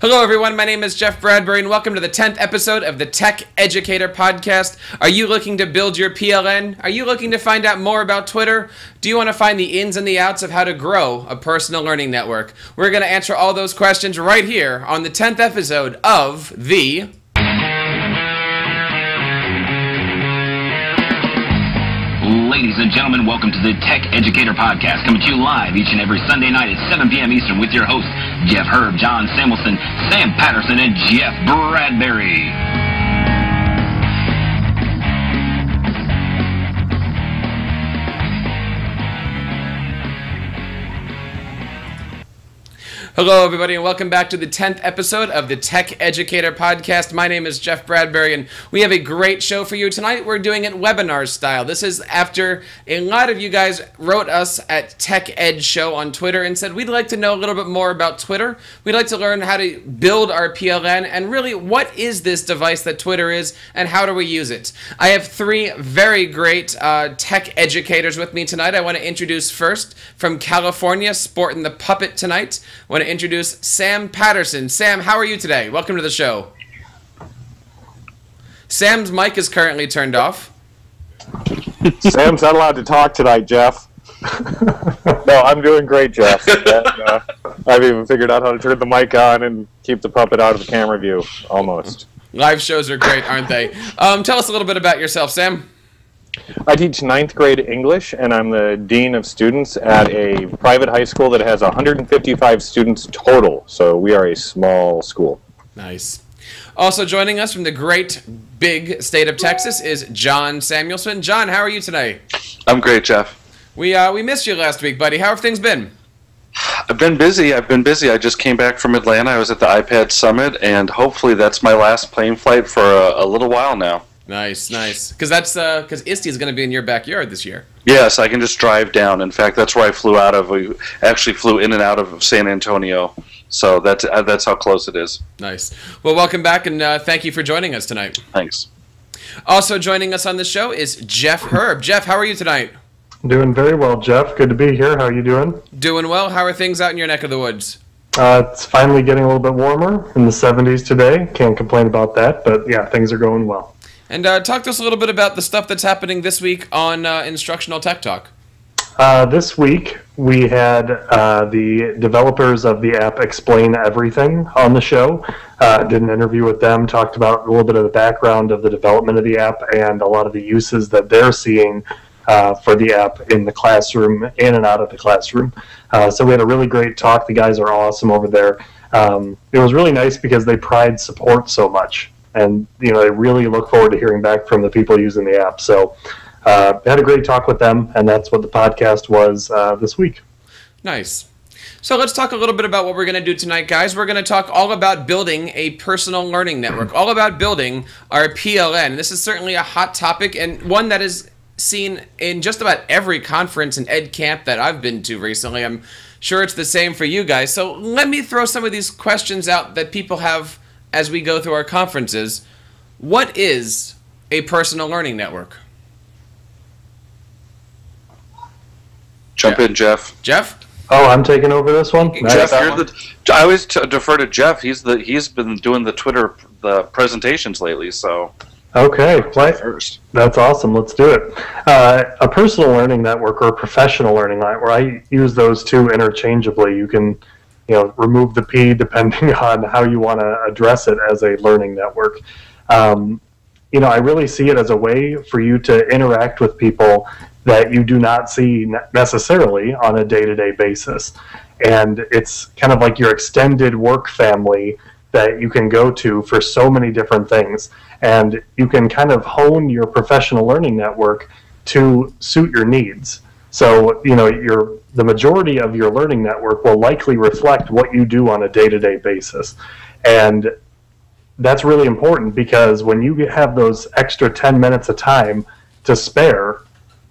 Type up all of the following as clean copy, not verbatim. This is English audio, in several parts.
Hello everyone, my name is Jeff Bradbury and welcome to the 10th episode of the Tech Educator podcast. Are you looking to build your PLN? Are you looking to find out more about Twitter? Do you want to find the ins and the outs of how to grow a personal learning network? We're going to answer all those questions right here on the 10th episode of the... Ladies and gentlemen, welcome to the Tech Educator Podcast, coming to you live each and every Sunday night at 7 p.m. Eastern with your hosts, Jeff Herb, John Samuelson, Sam Patterson, and Jeff Bradbury. Hello everybody and welcome back to the 10th episode of the Tech Educator Podcast. My name is Jeff Bradbury and we have a great show for you tonight. We're doing it webinar style. This is after a lot of you guys wrote us at Tech Ed Show on Twitter and said we'd like to know a little bit more about Twitter. We'd like to learn how to build our PLN and really what is this device that Twitter is and how do we use it. I have three very great tech educators with me tonight. I want to introduce first from California, sporting the puppet tonight. I want to introduce Sam Patterson. Sam, how are you today? Welcome to the show. Sam's mic is currently turned off. Sam's not allowed to talk tonight, Jeff. No, I'm doing great, Jeff. And, I've even figured out how to turn the mic on and keep the puppet out of the camera view, almost. Live shows are great, aren't they? Tell us a little bit about yourself, Sam. I teach 9th grade English, and I'm the Dean of Students at a private high school that has 155 students total, so we are a small school. Nice. Also joining us from the great big state of Texas is John Samuelson. John, how are you today? I'm great, Jeff. We missed you last week, buddy. How have things been? I've been busy. I just came back from Atlanta. I was at the iPad Summit, and hopefully that's my last plane flight for a little while now. Nice, nice. Because ISTE is going to be in your backyard this year. Yes, I can just drive down. In fact, that's where I flew out of. We actually flew in and out of San Antonio, so that's how close it is. Nice. Well, welcome back, and thank you for joining us tonight. Thanks. Also joining us on the show is Jeff Herb. Jeff, how are you tonight? Doing very well, Jeff. Good to be here. How are you doing? Doing well. How are things out in your neck of the woods? It's finally getting a little bit warmer, in the 70s today. Can't complain about that, but yeah, things are going well. And talk to us a little bit about the stuff that's happening this week on Instructional Tech Talk. This week, we had the developers of the app Explain Everything on the show. Did an interview with them, talked about a little bit of the background of the development of the app and a lot of the uses that they're seeing for the app in the classroom, in and out of the classroom. So we had a really great talk. The guys are awesome over there. It was really nice because they pride support so much. And, you know, they really look forward to hearing back from the people using the app. So had a great talk with them, and that's what the podcast was this week. Nice. So let's talk a little bit about what we're going to do tonight, guys. We're going to talk all about building a personal learning network, all about building our PLN. And this is certainly a hot topic and one that is seen in just about every conference and ed camp that I've been to recently. I'm sure it's the same for you guys. So let me throw some of these questions out that people have as we go through our conferences. What is a personal learning network? Jump in, Jeff. Jeff? Oh, I'm taking over this one? Jeff, I always defer to Jeff. He's been doing the Twitter presentations lately, so... Okay, that's awesome. Let's do it. A personal learning network or a professional learning network, I use those two interchangeably. You can remove the P depending on how you want to address it as a learning network. I really see it as a way for you to interact with people that you do not see necessarily on a day-to-day basis. And it's kind of like your extended work family that you can go to for so many different things. And you can kind of hone your professional learning network to suit your needs. So, the majority of your learning network will likely reflect what you do on a day-to-day basis. And that's really important because when you have those extra 10 minutes of time to spare,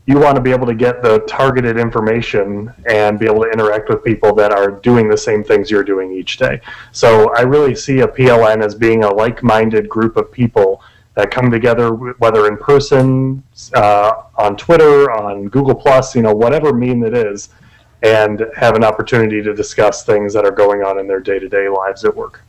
you want to be able to get the targeted information and be able to interact with people that are doing the same things you're doing each day. So I really see a PLN as being a like-minded group of people that come together, whether in person, on Twitter, on Google+, whatever meme it is, and have an opportunity to discuss things that are going on in their day-to-day lives at work.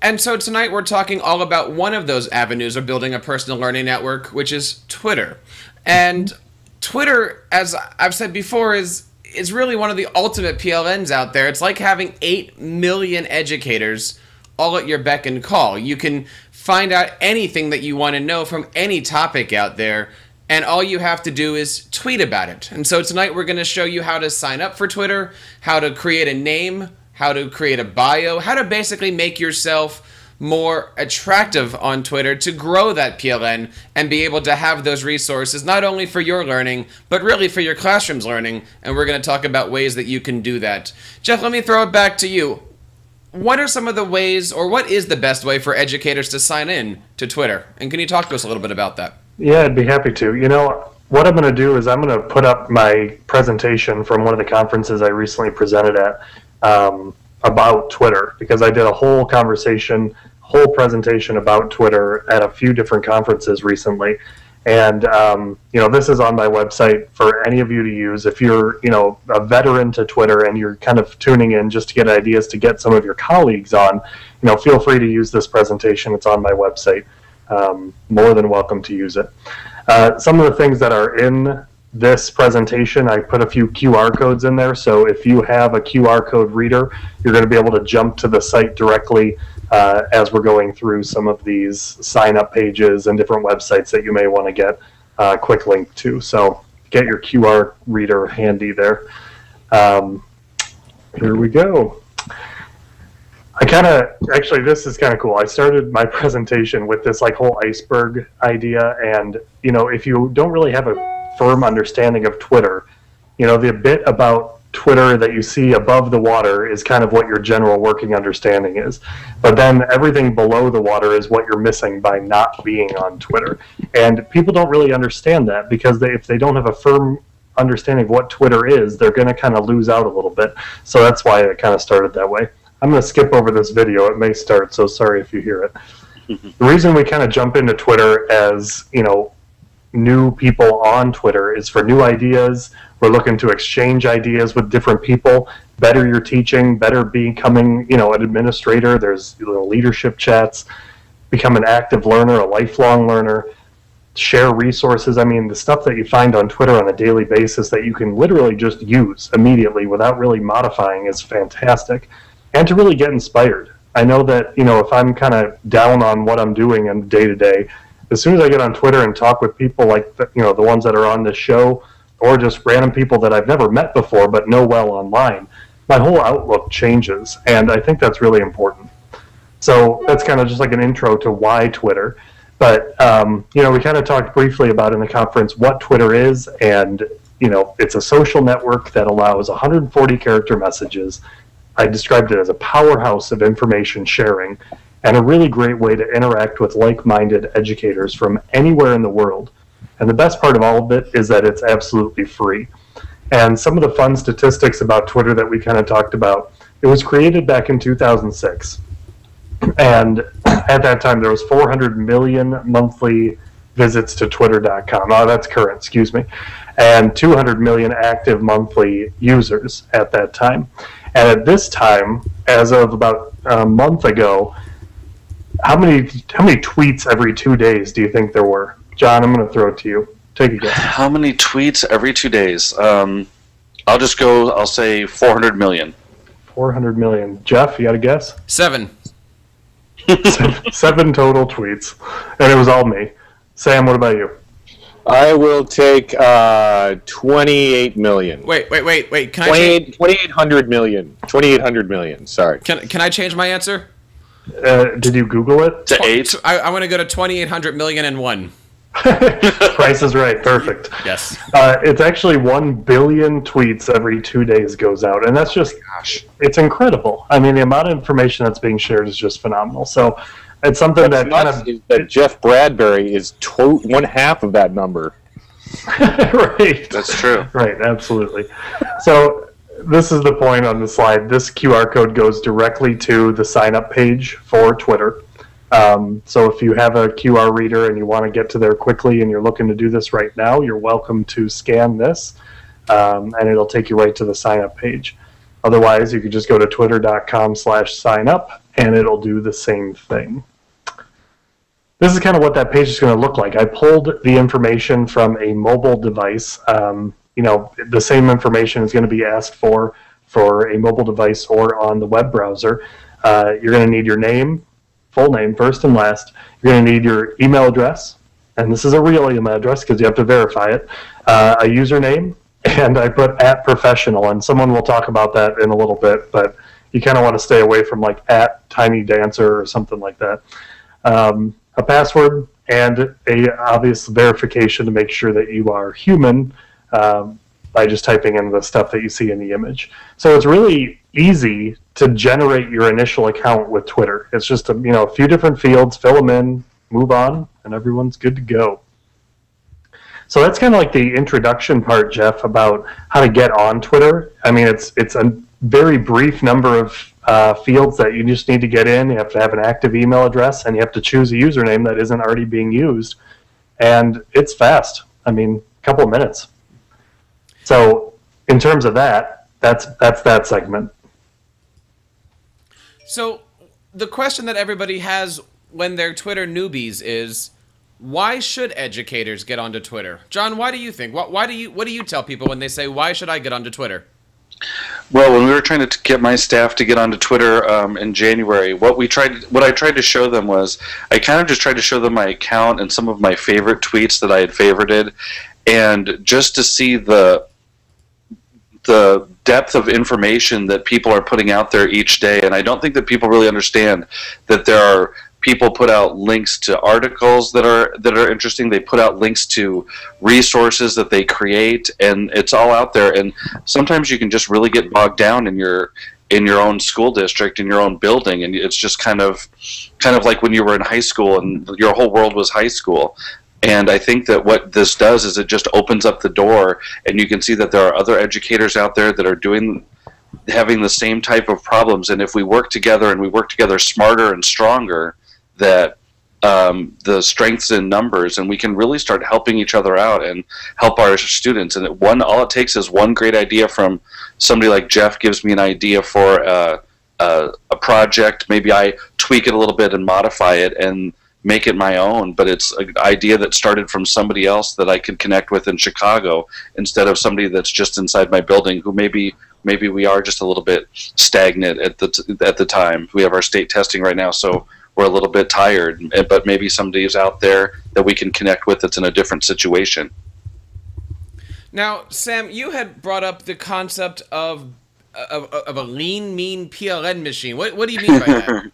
And so tonight we're talking all about one of those avenues of building a personal learning network, which is Twitter. And Twitter, as I've said before, is really one of the ultimate PLNs out there. It's like having 8 million educators all at your beck and call. You can find out anything that you want to know from any topic out there, and all you have to do is tweet about it. And so tonight we're going to show you how to sign up for Twitter, how to create a name, how to create a bio, how to basically make yourself more attractive on Twitter to grow that PLN and be able to have those resources not only for your learning, but really for your classroom's learning. And we're going to talk about ways that you can do that. Jeff, let me throw it back to you. What are some of the ways, or what is the best way for educators to sign in to Twitter? And can you talk to us a little bit about that? Yeah, I'd be happy to. You know, what I'm going to do is I'm going to put up my presentation from one of the conferences I recently presented at about Twitter, because I did a whole presentation about Twitter at a few different conferences recently. And, you know, this is on my website for any of you to use. If you're, you know, a veteran to Twitter and you're kind of tuning in just to get ideas to get some of your colleagues on, you know, feel free to use this presentation. It's on my website. More than welcome to use it. Some of the things that are in this presentation, I put a few QR codes in there. So if you have a QR code reader, you're going to be able to jump to the site directly as we're going through some of these sign-up pages and different websites that you may want to get a quick link to. So get your QR reader handy there. Here we go. Actually, this is kind of cool. I started my presentation with this like whole iceberg idea, and you know, if you don't really have a firm understanding of Twitter, you know, the bit about Twitter that you see above the water is kind of what your general working understanding is. But then everything below the water is what you're missing by not being on Twitter. And people don't really understand that, because if they don't have a firm understanding of what Twitter is, they're going to kind of lose out a little bit. So that's why it kind of started that way. I'm going to skip over this video. It may start, so sorry if you hear it. The reason we kind of jump into Twitter as, you know, new people on Twitter is for new ideas. We're looking to exchange ideas with different people, better your teaching, better becoming, you know, an administrator. There's, you know, leadership chats, become an active learner, a lifelong learner, share resources. I mean, the stuff that you find on Twitter on a daily basis that you can literally just use immediately without really modifying is fantastic. And to really get inspired. I know that, you know, if I'm kind of down on what I'm doing in day to day, as soon as I get on Twitter and talk with people like, you know, the ones that are on this show, or just random people that I've never met before but know well online, my whole outlook changes, and I think that's really important. So that's kind of just like an intro to why Twitter. But, you know, we kind of talked briefly about in the conference what Twitter is, and, you know, it's a social network that allows 140 character messages. I described it as a powerhouse of information sharing, and a really great way to interact with like-minded educators from anywhere in the world. And the best part of all of it is that it's absolutely free. And some of the fun statistics about Twitter that we kind of talked about, it was created back in 2006. And at that time, there was 400 million monthly visits to twitter.com. Oh, that's current, excuse me. And 200 million active monthly users at that time. And at this time, as of about a month ago, how many tweets every 2 days do you think there were? John, I'm going to throw it to you. Take a guess. How many tweets every 2 days? I'll say 400 million. 400 million. Jeff, you got a guess? 7. 7 total tweets. And it was all me. Sam, what about you? I will take 28 million. Wait. Can 2,800 million. 2,800 million. Sorry. Can I change my answer? Did you Google it? To 8? I want to go to 2,800 million and 1. Price is right. Perfect. Yes. It's actually 1 billion tweets every 2 days goes out, and that's just, it's incredible. I mean, the amount of information that's being shared is just phenomenal. So it's something that Jeff Bradbury is one half of that number. Right. That's true. Right. Absolutely. So this is the point on the slide. This QR code goes directly to the sign-up page for Twitter. So if you have a QR reader and you want to get to there quickly and you're looking to do this right now, you're welcome to scan this, and it'll take you right to the sign-up page. Otherwise, you could just go to twitter.com/signup, and it'll do the same thing. This is kind of what that page is going to look like. I pulled the information from a mobile device. You know, the same information is going to be asked for a mobile device or on the web browser. You're going to need your name, full name, first and last. You're going to need your email address, and this is a real email address because you have to verify it, a username, and I put @professional, and someone will talk about that in a little bit, but you kind of want to stay away from like @tinydancer or something like that. A password and a obvious verification to make sure that you are human by just typing in the stuff that you see in the image. So it's really easy to generate your initial account with Twitter. It's just a few different fields, fill them in, move on, and everyone's good to go. So that's kind of like the introduction part, Jeff, about how to get on Twitter. I mean, it's a very brief number of fields that you just need to get in. You have to have an active email address, and you have to choose a username that isn't already being used. And it's fast. I mean, a couple of minutes. So in terms of that, that's that segment. So the question that everybody has when they're Twitter newbies is, why should educators get onto Twitter? John, why do you think? What do you tell people when they say, why should I get onto Twitter? Well, when we were trying to get my staff to get onto Twitter in January, what I tried to show them was, I kind of just tried to show them my account and some of my favorite tweets that I had favorited, and just to see the depth of information that people are putting out there each day. And I don't think that people really understand that there are people put out links to articles that are interesting. They put out links to resources that they create, and it's all out there. And sometimes you can just really get bogged down in your own school district, in your own building, and it's just kind of like when you were in high school and your whole world was high school. And I think that what this does is it just opens up the door, and you can see that there are other educators out there that are having the same type of problems. And if we work together, and we work together smarter and stronger, that the strengths in numbers, and we can really start helping each other out and help our students. And all it takes is one great idea from somebody like Jeff gives me an idea for a project. Maybe I tweak it a little bit and modify it and make it my own, but it's an idea that started from somebody else that I could connect with in Chicago, instead of somebody that's just inside my building who maybe we are just a little bit stagnant at the time. We have our state testing right now, so we're a little bit tired, but maybe somebody is out there that we can connect with that's in a different situation. Now, Sam, you had brought up the concept of a lean, mean PLN machine. What do you mean by that?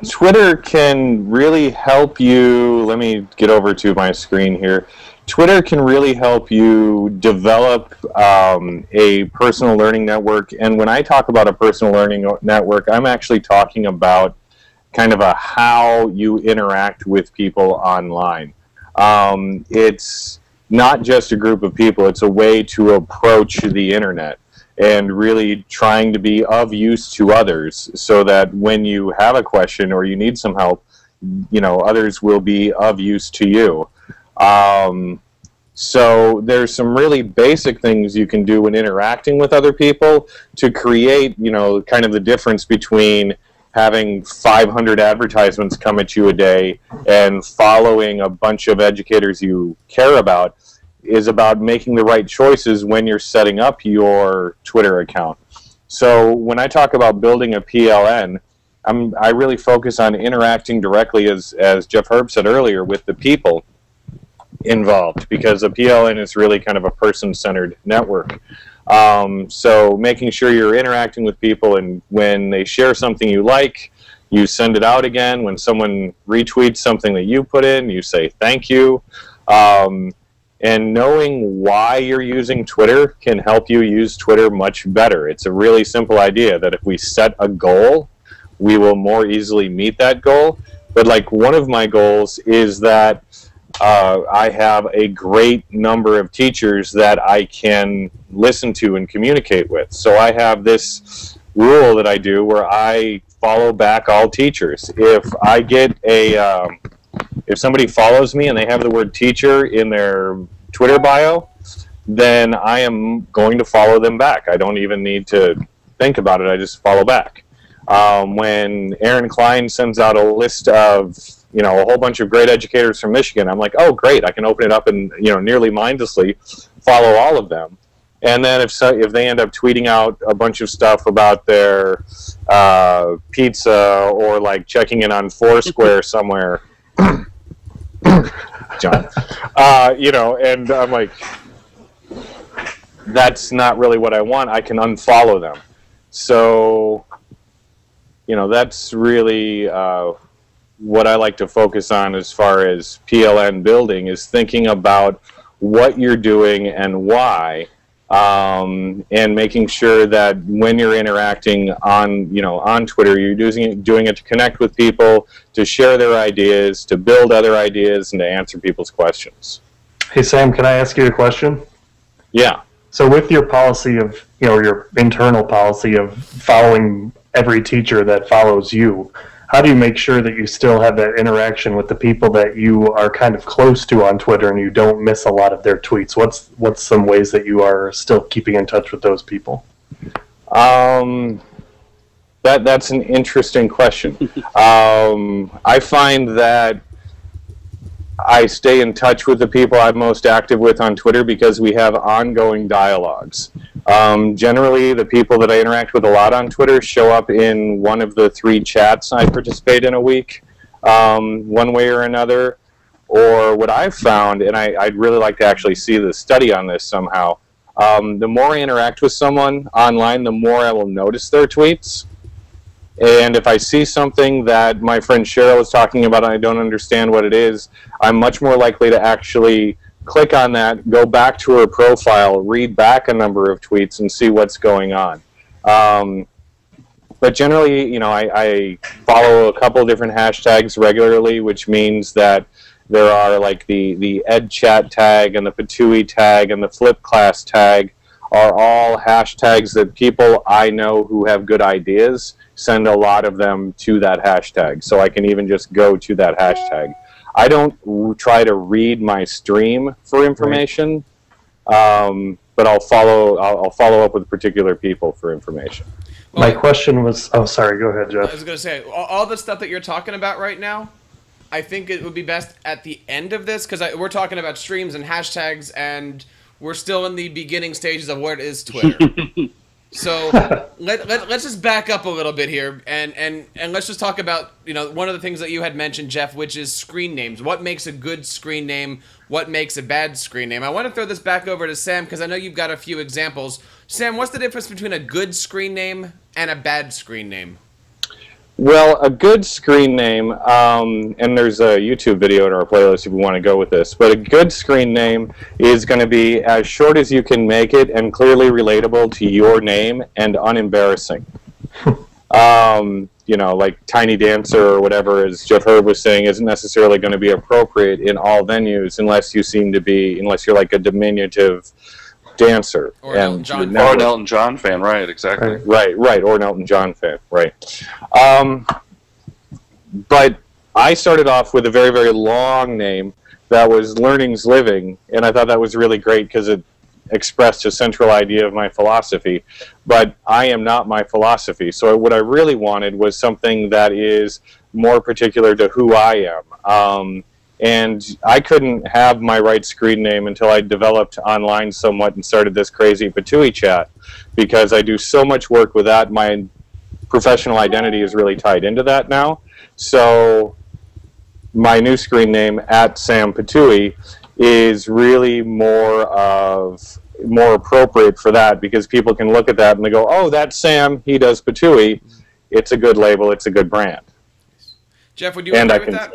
Twitter can really help you. Let me get over to my screen here. Twitter can really help you develop a personal learning network. And when I talk about a personal learning network, I'm actually talking about kind of how you interact with people online. It's not just a group of people. It's a way to approach the internet and really trying to be of use to others, so that when you have a question or you need some help, others will be of use to you. So there's some really basic things you can do when interacting with other people to create, kind of the difference between having 500 advertisements come at you a day and following a bunch of educators you care about. Is about making the right choices when you're setting up your Twitter account. So when I talk about building a PLN, I really focus on interacting directly, as Jeff Herb said earlier, with the people involved, because a PLN is really kind of a person-centered network. So making sure you're interacting with people, and when they share something you like, you send it out again. When someone retweets something that you put in, you say thank you. And knowing why you're using Twitter can help you use Twitter much better. It's a really simple idea that if we set a goal, we will more easily meet that goal. But like one of my goals is that I have a great number of teachers that I can listen to and communicate with. So I have this rule that I do where I follow back all teachers. If I get if somebody follows me and they have the word teacher in their Twitter bio, then I am going to follow them back. I don't even need to think about it. I just follow back. When Aaron Klein sends out a list of, you know, a whole bunch of great educators from Michigan, I'm like, oh, great, I can open it up and, you know, nearly mindlessly follow all of them. And then if they end up tweeting out a bunch of stuff about their pizza or like checking in on Foursquare somewhere, John, you know, and I'm like, that's not really what I want. I can unfollow them. So, you know, that's really what I like to focus on as far as PLN building, is thinking about what you're doing and why, and making sure that when you're interacting on, you know, on Twitter, you're doing it to connect with people, to share their ideas, to build other ideas, and to answer people's questions. Hey, Sam, can I ask you a question? Yeah. So with your policy of, you know, your internal policy of following every teacher that follows you, how do you make sure that you still have that interaction with the people that you are kind of close to on Twitter and you don't miss a lot of their tweets? What's some ways that you are still keeping in touch with those people? That's an interesting question. I find that I stay in touch with the people I'm most active with on Twitter because we have ongoing dialogues. Generally, the people that I interact with a lot on Twitter show up in one of the 3 chats I participate in a week, one way or another. Or what I've found, and I'd really like to actually see the study on this somehow, the more I interact with someone online, the more I will notice their tweets. And if I see something that my friend Cheryl is talking about and I don't understand what it is, I'm much more likely to actually click on that, go back to her profile, read back a number of tweets, and see what's going on. But generally, you know, I follow a couple of different hashtags regularly, which means that there are like the EdChat tag and the Patui tag and the Flip Class tag are all hashtags that people I know who have good ideas send a lot of them to that hashtag. So I can even just go to that hashtag. I don't try to read my stream for information, but I'll follow up with particular people for information. Well, my question was, oh, sorry, go ahead, Jeff. I was going to say, all the stuff that you're talking about right now, I think it would be best at the end of this, because we're talking about streams and hashtags, and we're still in the beginning stages of what is Twitter. So let's just back up a little bit here, and let's just talk about, you know, one of the things that you had mentioned, Jeff, which is screen names. What makes a good screen name? What makes a bad screen name? I want to throw this back over to Sam because I know you've got a few examples. Sam, what's the difference between a good screen name and a bad screen name? Well, a good screen name, and there's a YouTube video in our playlist if you want to go with this, but a good screen name is going to be as short as you can make it and clearly relatable to your name and unembarrassing. You know, like Tiny Dancer or whatever, as Jeff Herb was saying, isn't necessarily going to be appropriate in all venues unless you're like a diminutive dancer. Or an Elton John fan, right, exactly. Right, or an Elton John fan, right. But I started off with a very, very long name that was Learning's Living, and I thought that was really great because it expressed a central idea of my philosophy. But I am not my philosophy, so what I really wanted was something that is more particular to who I am. And I couldn't have my right screen name until I developed online somewhat and started this crazy Patui chat, because I do so much work with that. My professional identity is really tied into that now. So my new screen name, @SamPatui, is really more appropriate for that, because people can look at that and they go, oh, that's Sam, he does Patui. It's a good label, it's a good brand. Jeff, would you agree with that?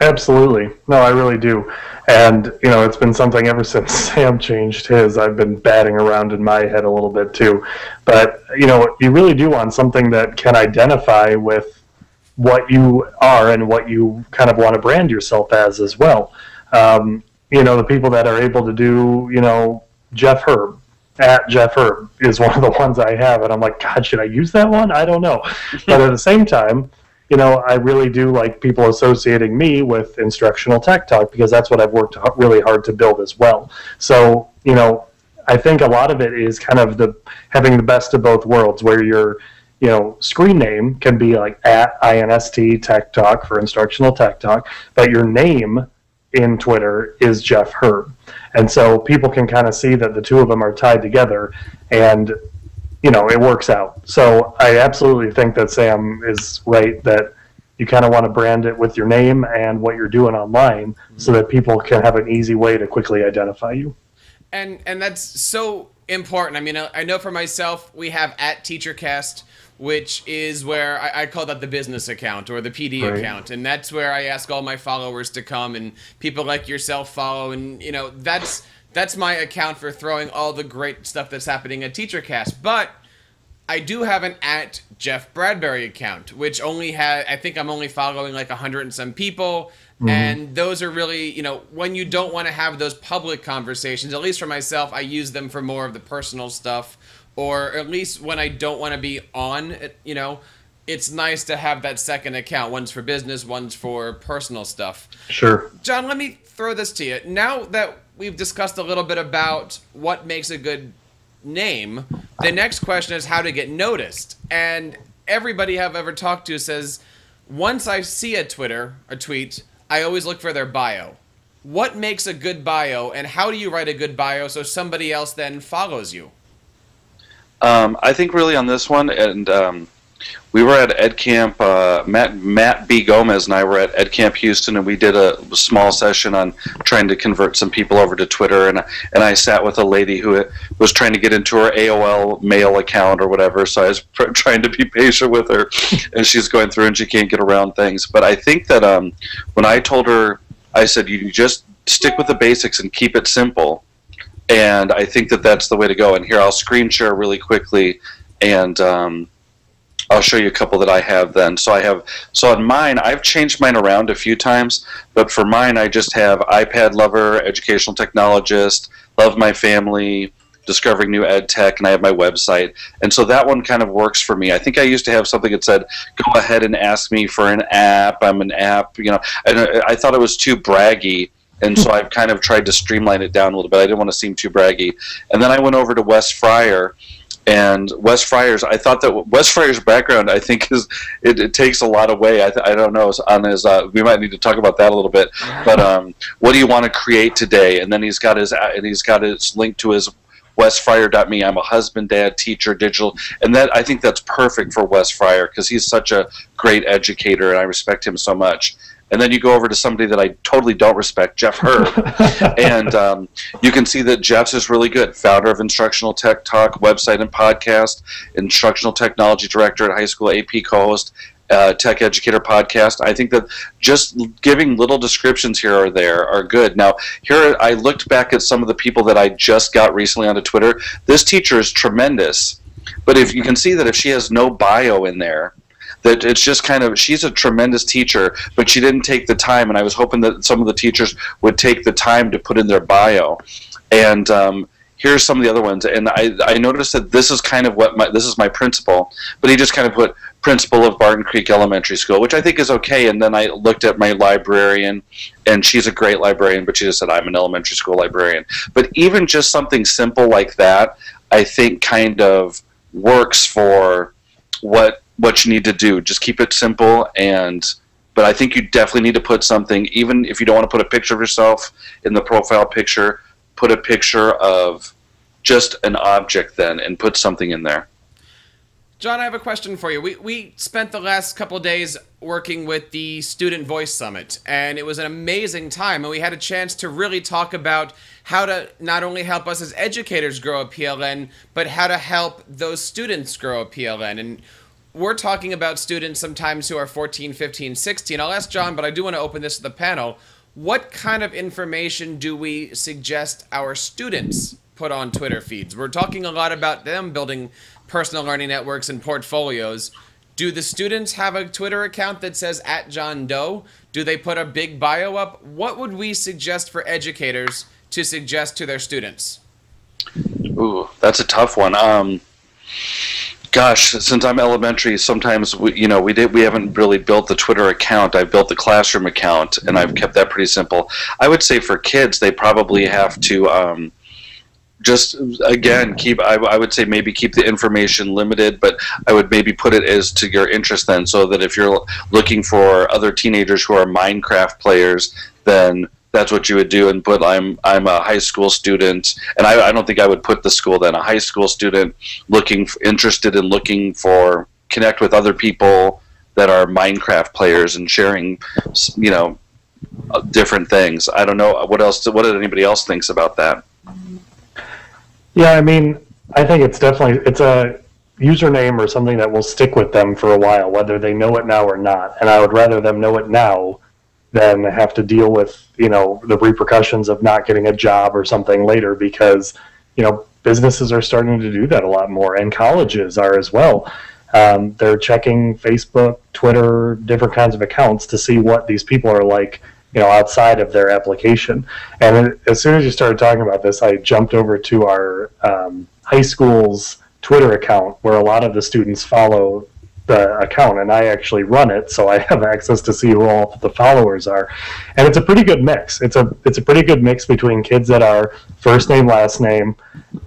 Absolutely. No, I really do. And, you know, it's been something ever since Sam changed his. I've been batting around in my head a little bit too. But, you know, you really do want something that can identify with what you are and what you kind of want to brand yourself as well. You know, the people that are able to do, you know, Jeff Herb, @Jeff Herb is one of the ones I have. And I'm like, God, should I use that one? I don't know. But at the same time, you know, I really do like people associating me with Instructional Tech Talk, because that's what I've worked really hard to build as well. So, you know, I think a lot of it is kind of having the best of both worlds, where you're screen name can be like at INST Tech Talk for Instructional Tech Talk, but your name in Twitter is Jeff Herb. And so people can kind of see that the two of them are tied together, and it works out. So I absolutely think that Sam is right that you kind of want to brand it with your name and what you're doing online, so that people can have an easy way to quickly identify you. And that's so important. I mean, I know for myself, we have at TeacherCast, which is where I call that the business account or the PD account. And that's where I ask all my followers to come, and people like yourself follow. And, that's my account for throwing all the great stuff that's happening at TeacherCast. But I do have an at Jeff Bradbury account, which only I think I'm only following like 100 and some people. And those are really, when you don't want to have those public conversations, at least for myself, I use them for more of the personal stuff, or at least when I don't want to be on, it's nice to have that second account. One's for business, one's for personal stuff. Sure. John, let me throw this to you. Now that we've discussed a little bit about what makes a good name, the next question is how to get noticed. And everybody I've ever talked to says, once I see a tweet, I always look for their bio. What makes a good bio, and how do you write a good bio so somebody else then follows you? I think really on this one, and we were at EdCamp, Matt B. Gomez and I were at EdCamp Houston, and we did a small session on trying to convert some people over to Twitter, and I sat with a lady who was trying to get into her AOL mail account or whatever, so I was trying to be patient with her, and she's going through and she can't get around things. But I think that when I told her, I said, you just stick with the basics and keep it simple, and I think that that's the way to go. And here, I'll screen share really quickly, and I'll show you a couple that I have then. So on mine, I've changed mine around a few times, but for mine, I just have iPad lover, educational technologist, love my family, discovering new ed tech, and I have my website. And so that one kind of works for me. I think I used to have something that said, go ahead and ask me for an app. I'm an app, and I thought it was too braggy. And so I've kind of tried to streamline it down a little bit. I didn't want to seem too braggy. And then I went over to Wes Fryer, and Wes Fryer's, I thought that Wes Fryer's background, I think, it takes a lot away. I don't know, on his, we might need to talk about that a little bit. But what do you want to create today? And then he's got his link to his wesfryer.me. I'm a husband, dad, teacher, digital, and I think that's perfect for Wes Fryer, because he's such a great educator, and I respect him so much. And then you go over to somebody that I totally don't respect, Jeff Herb, and you can see that Jeff's is really good. Founder of Instructional Tech Talk website and podcast, instructional technology director at high school, AP co-host, Tech Educator podcast. I think that just giving little descriptions here or there are good. Now, here I looked back at some of the people that I just got recently onto Twitter. This teacher is tremendous, but if you can see that if she has no bio in there, that it's just kind of, she's a tremendous teacher, but she didn't take the time, and I was hoping that some of the teachers would take the time to put in their bio. And here's some of the other ones, and I noticed that this is kind of this is my principal, but he just kind of put principal of Barton Creek Elementary School, which I think is okay. And then I looked at my librarian, and she's a great librarian, but she just said, I'm an elementary school librarian. But even just something simple like that, I think kind of works for what you need to do. Just keep it simple, but I think you definitely need to put something, even if you don't want to put a picture of yourself in the profile picture, put a picture of just an object then, and put something in there. John, I have a question for you. We spent the last couple of days working with the Student Voice Summit, and it was an amazing time, and we had a chance to really talk about how to not only help us as educators grow a PLN, but how to help those students grow a PLN. And we're talking about students sometimes who are 14, 15, 16. I'll ask John, but I do want to open this to the panel. What kind of information do we suggest our students put on Twitter feeds? We're talking a lot about them building personal learning networks and portfolios. Do the students have a Twitter account that says @JohnDoe? Do they put a big bio up? What would we suggest for educators to suggest to their students? Ooh, that's a tough one. Gosh, since I'm elementary, sometimes we haven't really built the Twitter account. I've built the classroom account, and I've kept that pretty simple. I would say for kids, they probably have to just again I would say maybe keep the information limited, but I would maybe put it as to your interest then, so that if you're looking for other teenagers who are Minecraft players, then that's what you would do, and put I'm a high school student, and I don't think I would put the school then, a high school student interested in looking for connect with other people that are Minecraft players and sharing, you know, different things. I don't know what did anybody else thinks about that. Yeah, I mean, I think it's a username or something that will stick with them for a while, whether they know it now or not. And I would rather them know it now than have to deal with, you know, the repercussions of not getting a job or something later, because, you know, businesses are starting to do that a lot more, and colleges are as well. They're checking Facebook, Twitter, different kinds of accounts to see what these people are like, you know, outside of their application. And as soon as you started talking about this, I jumped over to our high school's Twitter account, where a lot of the students follow the account, and I actually run it, so I have access to see who all the followers are. And it's a pretty good mix. It's a pretty good mix between kids that are first name, last name,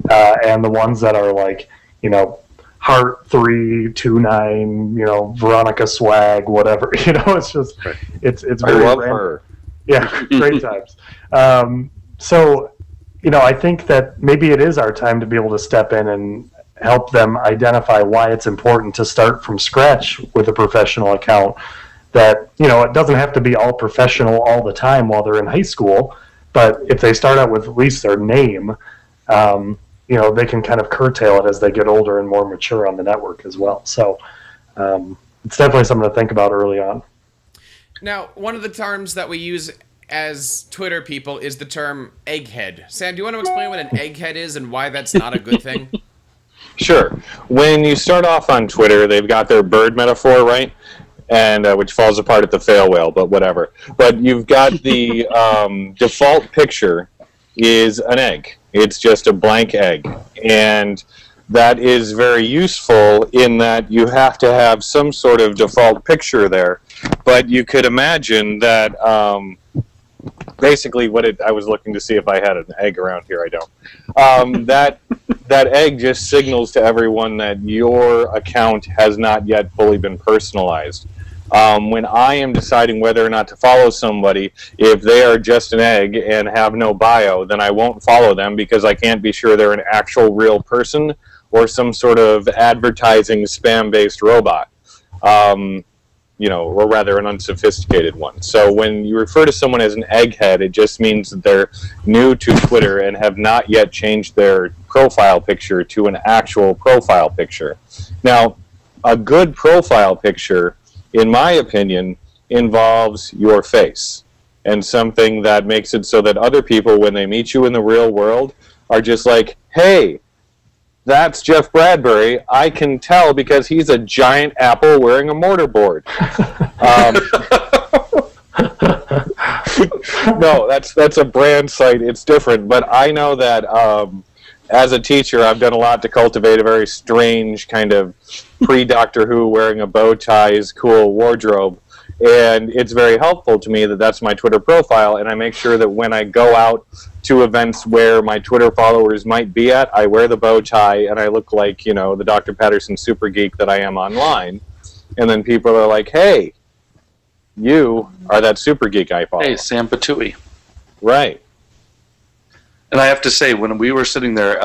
and the ones that are like, you know, Heart329, you know, Veronica Swag, whatever. You know, it's just, it's very I love random. her. Yeah, great times. So, you know, I think that maybe it is our time to be able to step in and help them identify why it's important to start from scratch with a professional account. That, you know, it doesn't have to be all professional all the time while they're in high school, but if they start out with at least their name, you know, they can kind of curtail it as they get older and more mature on the network as well. So it's definitely something to think about early on. Now, one of the terms that we use as Twitter people is the term egghead. Sam, do you want to explain what an egghead is and why that's not a good thing? Sure. When you start off on Twitter, they've got their bird metaphor, right? And which falls apart at the fail whale, but whatever. But you've got the default picture is an egg. It's just a blank egg. And that is very useful in that you have to have some sort of default picture there. But you could imagine that basically I was looking to see if I had an egg around here. I don't. That egg just signals to everyone that your account has not yet fully been personalized. When I am deciding whether or not to follow somebody, if they are just an egg and have no bio, then I won't follow them, because I can't be sure they're an actual real person or some sort of advertising spam-based robot. You know, or rather an unsophisticated one. So when you refer to someone as an egghead, it just means that they're new to Twitter and have not yet changed their profile picture to an actual profile picture. Now, a good profile picture, in my opinion, involves your face, and something that makes it so that other people, when they meet you in the real world, are just like, hey, that's Jeff Bradbury. I can tell because he's a giant apple wearing a mortarboard. No, that's a brand site. It's different. But I know that as a teacher, I've done a lot to cultivate a very strange kind of pre-Doctor Who wearing a bow tie is cool wardrobe. And it's very helpful to me that that's my Twitter profile, and I make sure that when I go out to events where my Twitter followers might be at, I wear the bow tie and I look like, you know, the Dr. Patterson super geek that I am online. And then people are like, hey, you are that super geek I follow. Hey, Sam Patui. Right. And I have to say, when we were sitting there,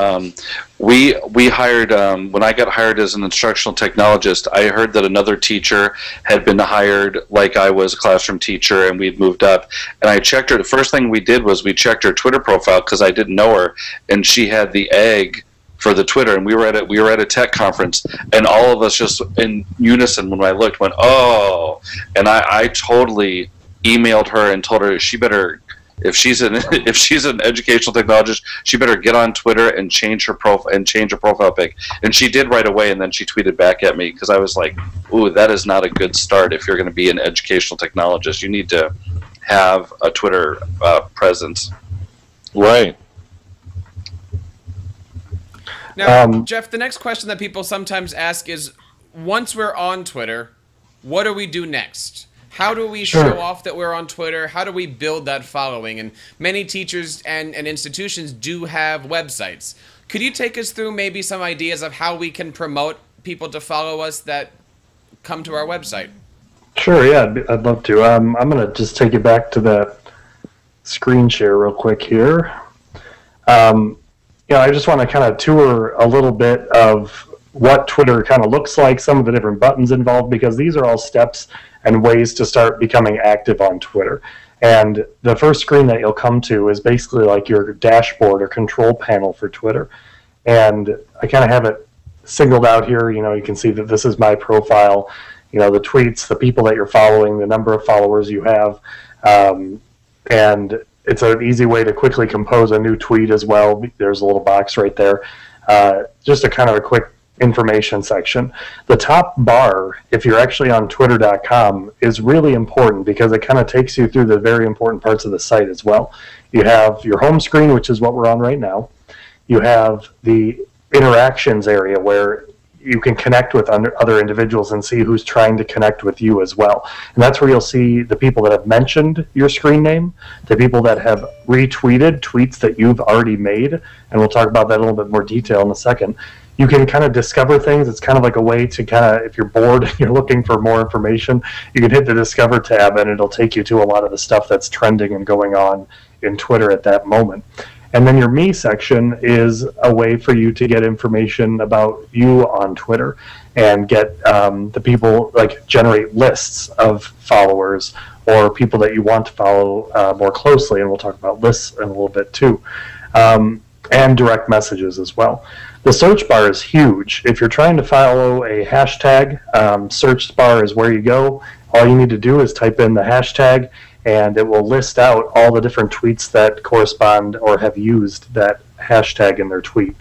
we hired, when I got hired as an instructional technologist, I heard that another teacher had been hired like I was a classroom teacher, and we'd moved up. And I checked her. The first thing we did was we checked her Twitter profile, because I didn't know her, and she had the egg for the Twitter. And we were at a tech conference, and all of us just in unison, when I looked, went, oh. And I totally emailed her and told her she better, if she's an educational technologist, she better get on Twitter and change her profile pic. And she did right away, and then she tweeted back at me, because I was like, ooh, that is not a good start if you're going to be an educational technologist. You need to have a Twitter presence. Right. Now, Jeff, the next question that people sometimes ask is, once we're on Twitter, what do we do next? how do we show off that we're on Twitter? How do we build that following? And many teachers and institutions do have websites. Could you take us through maybe some ideas of how we can promote people to follow us that come to our website? Sure, yeah, I'd love to. I'm going to just take you back to that screen share real quick here. I just want to kind of tour a little bit of what Twitter kind of looks like, some of the different buttons involved, because these are all steps and ways to start becoming active on Twitter. And the first screen that you'll come to is basically like your dashboard or control panel for Twitter. And I kind of have it singled out here. You can see that this is my profile, the tweets, the people that you're following, the number of followers you have. And it's an easy way to quickly compose a new tweet as well. There's a little box right there. Just a kind of a quick information section. The top bar, if you're actually on twitter.com, is really important because it kind of takes you through the very important parts of the site as well. You have your home screen, which is what we're on right now. You have the interactions area where you can connect with other individuals and see who's trying to connect with you as well. And that's where you'll see the people that have mentioned your screen name, the people that have retweeted tweets that you've already made, and we'll talk about that in a little bit more detail in a second. You can kind of discover things. It's kind of like a way to kind of, if you're bored and you're looking for more information, you can hit the Discover tab and it'll take you to a lot of the stuff that's trending and going on in Twitter at that moment. And then your Me section is a way for you to get information about you on Twitter and get the people, like generate lists of followers or people that you want to follow more closely. And we'll talk about lists in a little bit too. And direct messages as well. The search bar is huge. If you're trying to follow a hashtag, search bar is where you go. All you need to do is type in the hashtag, and it will list out all the different tweets that correspond or have used that hashtag in their tweet.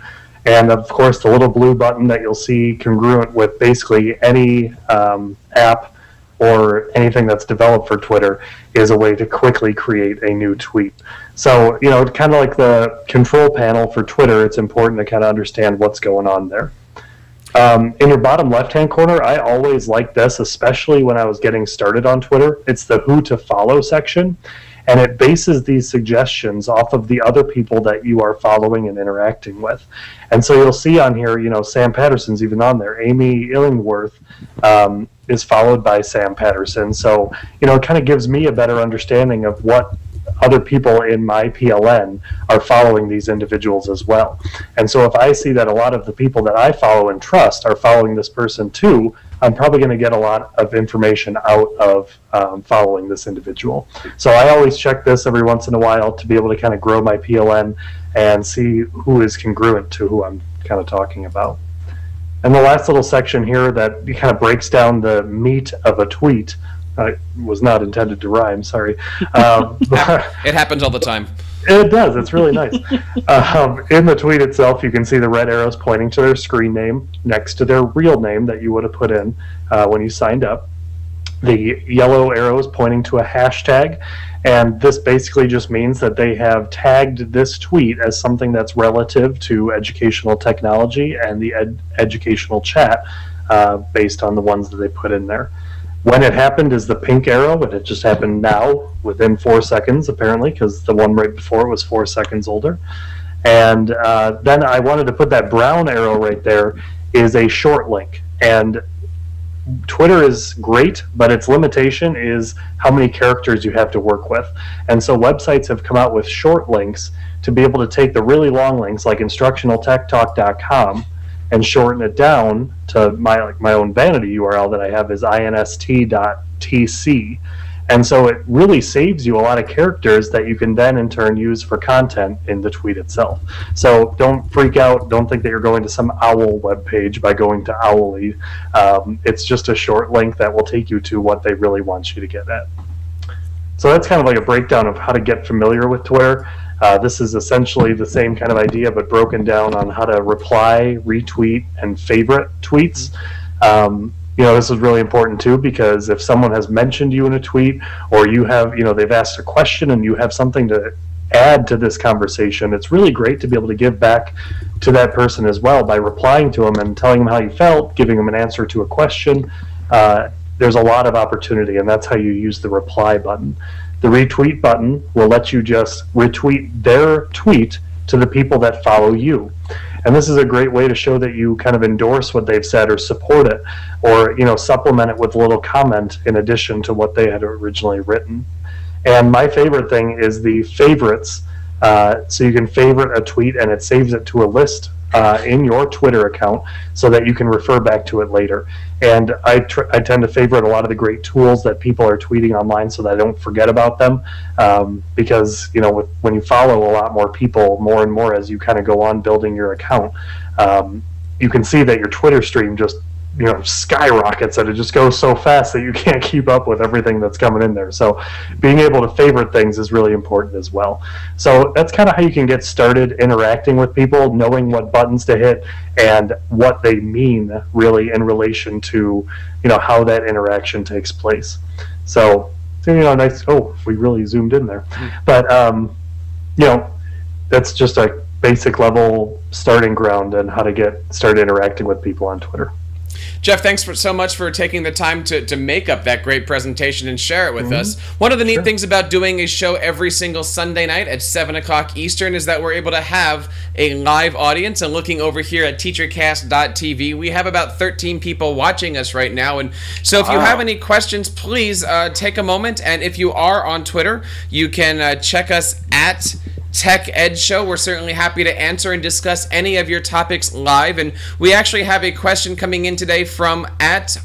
And of course, the little blue button that you'll see congruent with basically any app or anything that's developed for Twitter is a way to quickly create a new tweet. So, kind of like the control panel for Twitter, it's important to kind of understand what's going on there. In your bottom left-hand corner, I always like this, especially when I was getting started on Twitter. It's the Who to Follow section, and it bases these suggestions off of the other people that you are following and interacting with. And so you'll see on here, Sam Patterson's even on there. Amy Illingworth is followed by Sam Patterson. So, it kind of gives me a better understanding of what other people in my PLN are following these individuals as well. And so if I see that a lot of the people that I follow and trust are following this person too, I'm probably going to get a lot of information out of following this individual. So I always check this every once in a while to be able to kind of grow my PLN and see who is congruent to who I'm kind of talking about. And the last little section here that kind of breaks down the meat of a tweet, was not intended to rhyme, sorry. It happens all the time. It does, it's really nice. In the tweet itself, you can see the red arrows pointing to their screen name next to their real name that you would have put in when you signed up. The yellow arrows pointing to a hashtag, and this basically just means that they have tagged this tweet as something that's relative to educational technology and the educational chat based on the ones that they put in there. When it happened is the pink arrow, and it just happened now within 4 seconds, apparently, because the one right before was 4 seconds older. And then I wanted to put that brown arrow right there is a short link. And Twitter is great, but its limitation is how many characters you have to work with. And so websites have come out with short links to be able to take the really long links, like instructionaltechtalk.com, and shorten it down to my own vanity URL that I have is inst.tc. And so it really saves you a lot of characters that you can then in turn use for content in the tweet itself. So don't freak out. Don't think that you're going to some OWL webpage by going to Owly. It's just a short link that will take you to what they really want you to get at. So that's kind of like a breakdown of how to get familiar with Twitter. This is essentially the same kind of idea, but broken down on how to reply, retweet, and favorite tweets. This is really important too, because if someone has mentioned you in a tweet, or you have, they've asked a question and you have something to add to this conversation, it's really great to be able to give back to that person as well by replying to them and telling them how you felt, giving them an answer to a question. there's a lot of opportunity, and that's how you use the reply button. The retweet button will let you just retweet their tweet to the people that follow you. And this is a great way to show that you kind of endorse what they've said or support it, or supplement it with a little comment in addition to what they had originally written. And my favorite thing is the favorites. So you can favorite a tweet and it saves it to a list in your Twitter account so that you can refer back to it later. And I tend to favorite a lot of the great tools that people are tweeting online so that I don't forget about them, because when you follow a lot more people more and more as you kind of go on building your account, you can see that your Twitter stream just skyrockets, and it just goes so fast that you can't keep up with everything that's coming in there. So being able to favorite things is really important as well. So that's kind of how you can get started interacting with people, knowing what buttons to hit and what they mean really in relation to how that interaction takes place. So nice. Oh, we really zoomed in there. But that's just a basic level starting ground and how to start interacting with people on Twitter. Jeff, thanks so much for taking the time to make up that great presentation and share it with us. One of the neat things about doing a show every single Sunday night at 7 o'clock Eastern is that we're able to have a live audience. And looking over here at teachercast.tv, we have about 13 people watching us right now. And so if you have any questions, please take a moment. And if you are on Twitter, you can check us at Tech Ed Show. We're certainly happy to answer and discuss any of your topics live. And we actually have a question coming in today from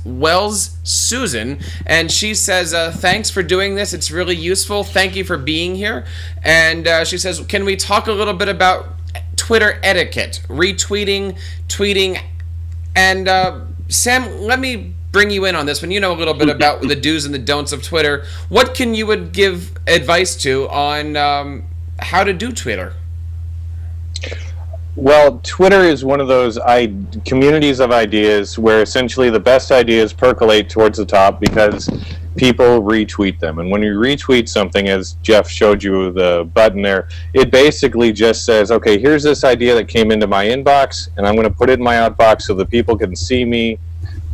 @Wells Susan, and she says, thanks for doing this. It's really useful. Thank you for being here. And she says, can we talk a little bit about Twitter etiquette, retweeting, tweeting? And Sam, let me bring you in on this one. You know a little bit about the do's and the don'ts of Twitter. What can you would give advice to on how to do Twitter? Well, Twitter is one of those communities of ideas where essentially the best ideas percolate towards the top because people retweet them. And when you retweet something, as Jeff showed you the button there, it basically just says, okay, here's this idea that came into my inbox, and I'm going to put it in my outbox so that people can see me,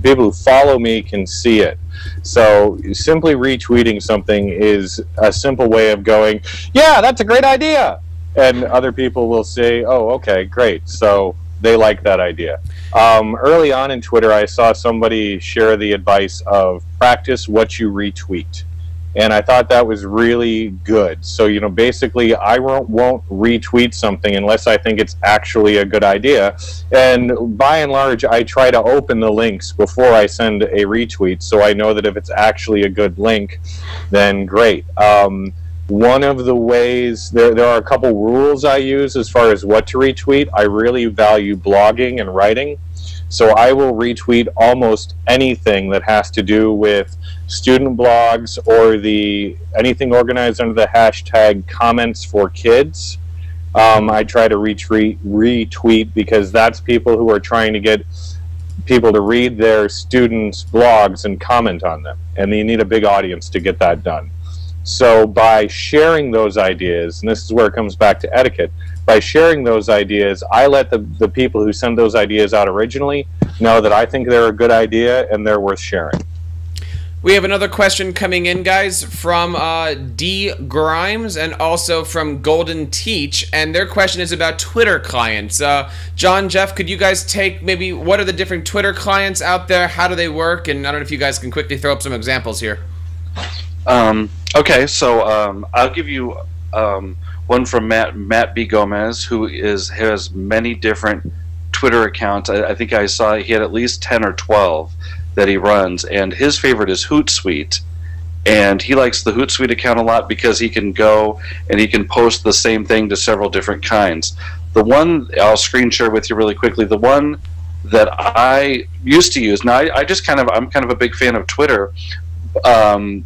people who follow me can see it. So simply retweeting something is a simple way of going, yeah, that's a great idea. And other people will say, oh, okay, great. So they like that idea. Early on in Twitter, I saw somebody share the advice of practice what you retweet. And I thought that was really good. So, basically, I won't retweet something unless I think it's actually a good idea. And by and large, I try to open the links before I send a retweet, so I know that if it's actually a good link, then great. One of the ways, there are a couple rules I use as far as what to retweet. I really value blogging and writing. So I will retweet almost anything that has to do with student blogs or anything organized under the hashtag comments for kids. I try to retweet because that's people who are trying to get people to read their students' blogs and comment on them. And you need a big audience to get that done. So by sharing those ideas, and this is where it comes back to etiquette, by sharing those ideas, I let the people who send those ideas out originally know that I think they're a good idea and they're worth sharing. We have another question coming in, guys, from D. Grimes and also from Golden Teach, and their question is about Twitter clients. John, Jeff, could you guys take maybe what are the different Twitter clients out there? How do they work? And I don't know if you guys can quickly throw up some examples here. Okay, so I'll give you one from Matt B. Gomez, who has many different Twitter accounts. I think I saw he had at least 10 or 12 that he runs, and his favorite is Hootsuite. And he likes the Hootsuite account a lot because he can go and he can post the same thing to several different kinds. The one I'll screen share with you really quickly, the one that I used to use, now I'm kind of a big fan of Twitter,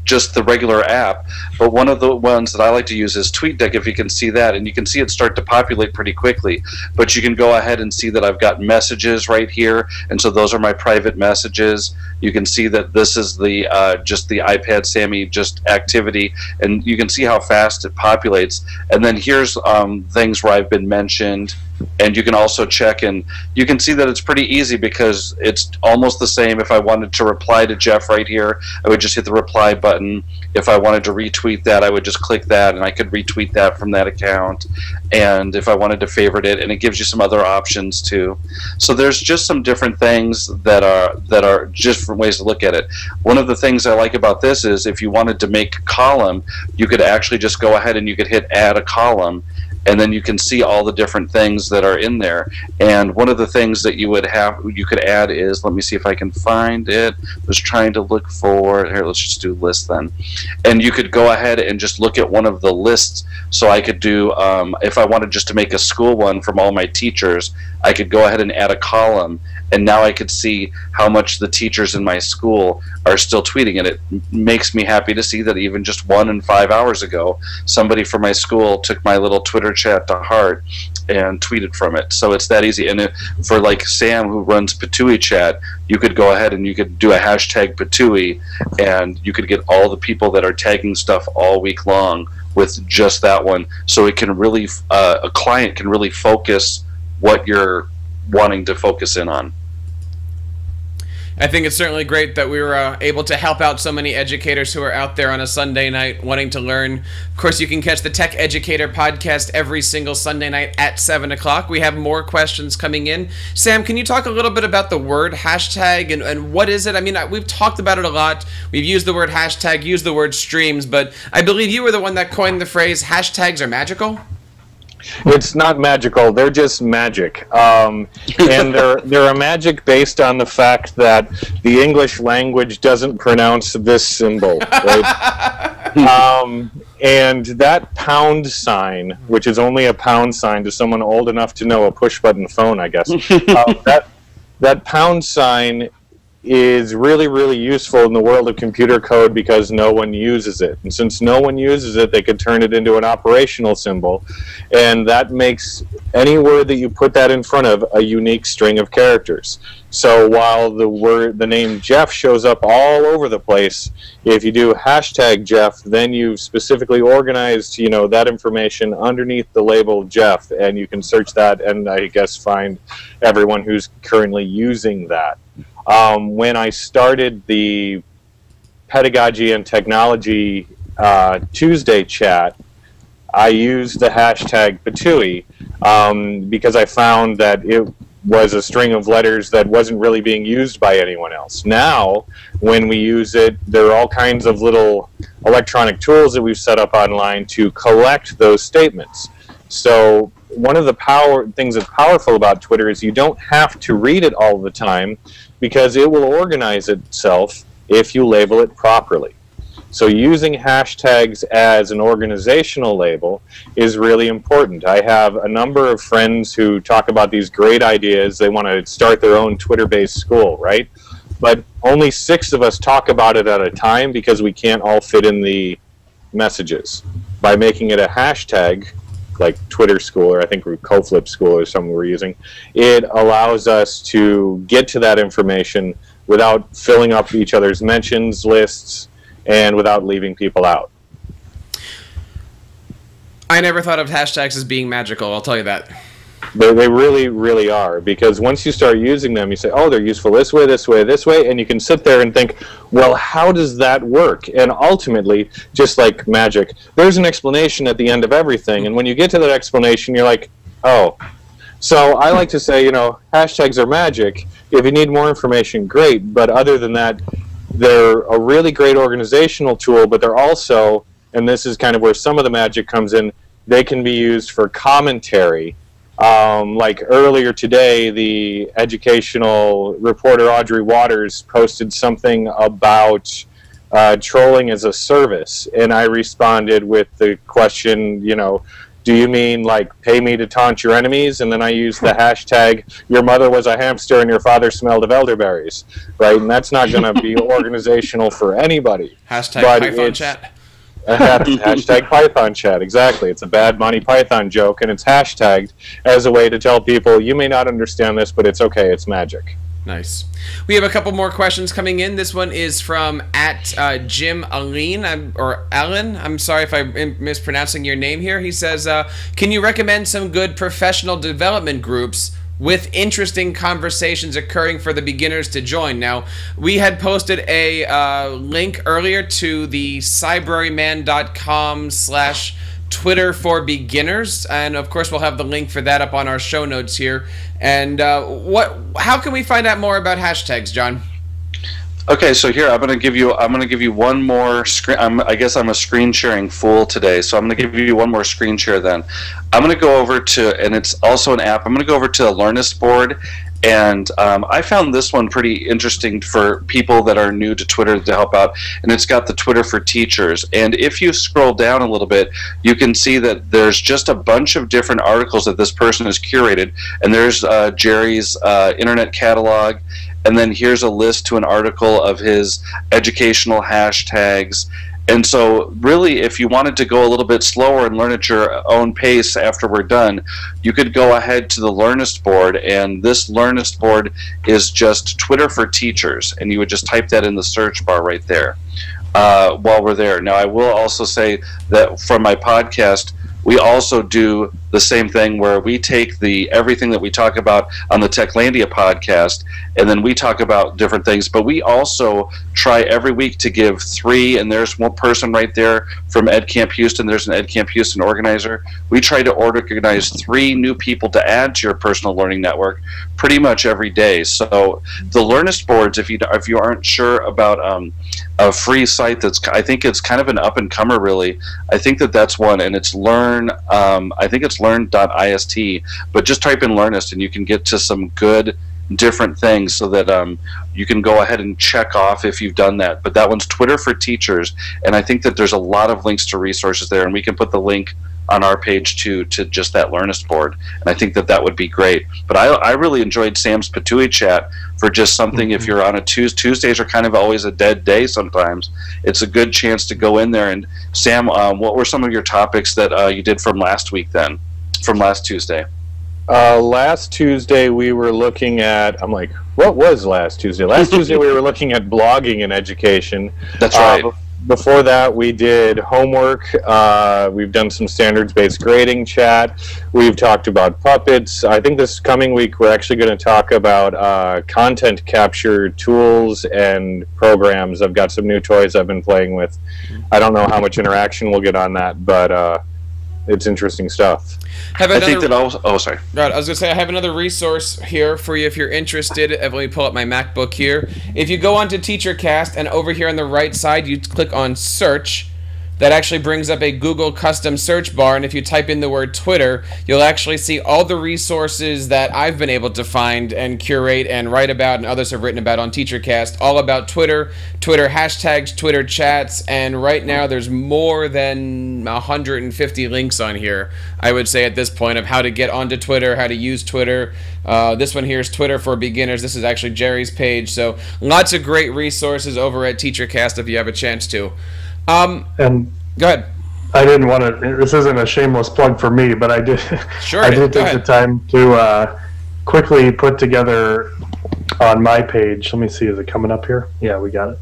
just the regular app, but one of the ones that I like to use is TweetDeck, if you can see that, and you can see it start to populate pretty quickly, but you can go ahead and see that I've got messages right here, and so those are my private messages. You can see that this is the just the iPad Sammy just activity, and you can see how fast it populates. And then here's things where I've been mentioned, And you can also check, and you can see that it's pretty easy because it's almost the same. If I wanted to reply to Jeff right here, I would just hit the reply button. If I wanted to retweet that, I would just click that, and I could retweet that from that account. And if I wanted to favorite it, and it gives you some other options too. So there's just some different things that are just different ways to look at it. One of the things I like about this is if you wanted to make a column, you could actually just go ahead and you could hit add a column, and then you can see all the different things that are in there. And one of the things that you could add is, let me see if I can find it. I was trying to look for, here, let's just do list then. And you could go ahead and just look at one of the lists. So I could do, if I wanted just to make a school one from all my teachers, I could go ahead and add a column. And now I could see how much the teachers in my school are still tweeting. And it makes me happy to see that even just 1 and 5 hours ago, somebody from my school took my little Twitter chat to heart and tweeted from it. So it's that easy. And for like Sam, who runs Patooey Chat, you could go ahead and you could do a hashtag Patooey, and you could get all the people that are tagging stuff all week long with just that one. So it can really, a client can really focus what you're wanting to focus in on. I think it's certainly great that we were able to help out so many educators who are out there on a Sunday night wanting to learn. Of course, you can catch the Tech Educator podcast every single Sunday night at 7 o'clock. We have more questions coming in. Sam, can you talk a little bit about the word hashtag and what is it? I mean, we've talked about it a lot. We've used the word hashtag, used the word streams, but I believe you were the one that coined the phrase hashtags are magical? It's not magical. They're just magic, and they're a magic based on the fact that the English language doesn't pronounce this symbol, right? And that pound sign, which is only a pound sign to someone old enough to know a push-button phone, I guess. That pound sign is really, really useful in the world of computer code because no one uses it. And since no one uses it, they could turn it into an operational symbol. And that makes any word that you put that in front of a unique string of characters. So while the name Jeff shows up all over the place, if you do hashtag Jeff, then you've specifically organized, that information underneath the label Jeff, and you can search that and I guess find everyone who's currently using that. When I started the Pedagogy and Technology Tuesday chat, I used the hashtag Patooey because I found that it was a string of letters that wasn't really being used by anyone else. Now, when we use it, there are all kinds of little electronic tools that we've set up online to collect those statements. So one of the things that's powerful about Twitter is you don't have to read it all the time because it will organize itself if you label it properly. So using hashtags as an organizational label is really important. I have a number of friends who talk about these great ideas. They want to start their own Twitter-based school, right? But only 6 of us talk about it at a time because we can't all fit in the messages. By making it a hashtag, like Twitter School, or I think CoFlip School or something we're using, it allows us to get to that information without filling up each other's mentions lists and without leaving people out. I never thought of hashtags as being magical, I'll tell you that. They really, really are, because once you start using them, you say, oh, they're useful this way, this way, this way, and you can sit there and think, well, how does that work? And ultimately, just like magic, there's an explanation at the end of everything, and when you get to that explanation, you're like, oh. So I like to say, hashtags are magic. If you need more information, great, but other than that, they're a really great organizational tool, but they're also, and this is kind of where some of the magic comes in, they can be used for commentary. Like earlier today, the educational reporter Audrey Waters posted something about trolling as a service, and I responded with the question, do you mean like pay me to taunt your enemies? And then I used the hashtag your mother was a hamster and your father smelled of elderberries, right? And that's not going to be organizational for anybody. Hashtag Python chat. Hashtag Python chat, exactly. It's a bad Monty Python joke, and it's hashtagged as a way to tell people, you may not understand this, but it's okay, it's magic. Nice. We have a couple more questions coming in. This one is from Jim Aline, or Alan. I'm sorry if I'm mispronouncing your name here. He says, can you recommend some good professional development groups with interesting conversations occurring for the beginners to join? Now, we had posted a link earlier to the cybraryman.com/Twitter for beginners, and of course we'll have the link for that up on our show notes here. And how can we find out more about hashtags, John? Okay, so here I'm going to give you one more screen. I guess I'm a screen sharing fool today, so I'm going to give you one more screen share. Then I'm going to go over to, and it's also an app. I'm going to go over to the Learnist board, and I found this one pretty interesting for people that are new to Twitter to help out. And it's got the Twitter for Teachers. And if you scroll down a little bit, you can see that there's just a bunch of different articles that this person has curated. And there's Jerry's internet catalog. And then here's a list to an article of his educational hashtags. And so really, if you wanted to go a little bit slower and learn at your own pace after we're done, you could go ahead to the Learnist board, and this Learnist board is just Twitter for Teachers, and you would just type that in the search bar right there while we're there. Now, I will also say that from my podcast, we also do the same thing where we take everything that we talk about on the Techlandia podcast, and then we talk about different things, but we also try every week to give 3, and there's one person right there from EdCamp Houston, there's an EdCamp Houston organizer. We try to organize 3 new people to add to your personal learning network pretty much every day. So the Learnist boards, if you aren't sure about a free site I think it's kind of an up-and-comer really, I think that's one, and it's I think it's learn.ist, but just type in Learnist and you can get to some good different things so that you can go ahead and check off if you've done that. But that one's Twitter for Teachers, and I think that there's a lot of links to resources there, and we can put the link on our page too to just that Learnist board, and I think that would be great. But I really enjoyed Sam's Patui chat for just something. If you're on a Tuesdays are kind of always a dead day sometimes, it's a good chance to go in there. And Sam, what were some of your topics that you did from last week then, from last Tuesday? Last Tuesday we were looking at, I'm like, what was last Tuesday? Last Tuesday we were looking at blogging in education. That's right. Before that we did homework. We've done some standards-based grading chat. We've talked about puppets. I think this coming week we're actually going to talk about content capture tools and programs. I've got some new toys I've been playing with. I don't know how much interaction we'll get on that, but it's interesting stuff. Sorry. Right, I was going to say, I have another resource here for you if you're interested. Let me pull up my MacBook here. If you go onto TeacherCast, and over here on the right side, you click on Search, that actually brings up a Google custom search bar, and if you type in the word Twitter, you'll actually see all the resources that I've been able to find and curate and write about, and others have written about on TeacherCast, all about Twitter, Twitter hashtags, Twitter chats, and right now there's more than 150 links on here, I would say at this point, of how to get onto Twitter, how to use Twitter. This one here is Twitter for Beginners. This is actually Jerry's page, so lots of great resources over at TeacherCast if you have a chance to. And go ahead. I didn't want to. This isn't a shameless plug for me, but I did. Sure. I did take the time to quickly put together on my page. Let me see. Is it coming up here? Yeah, we got it.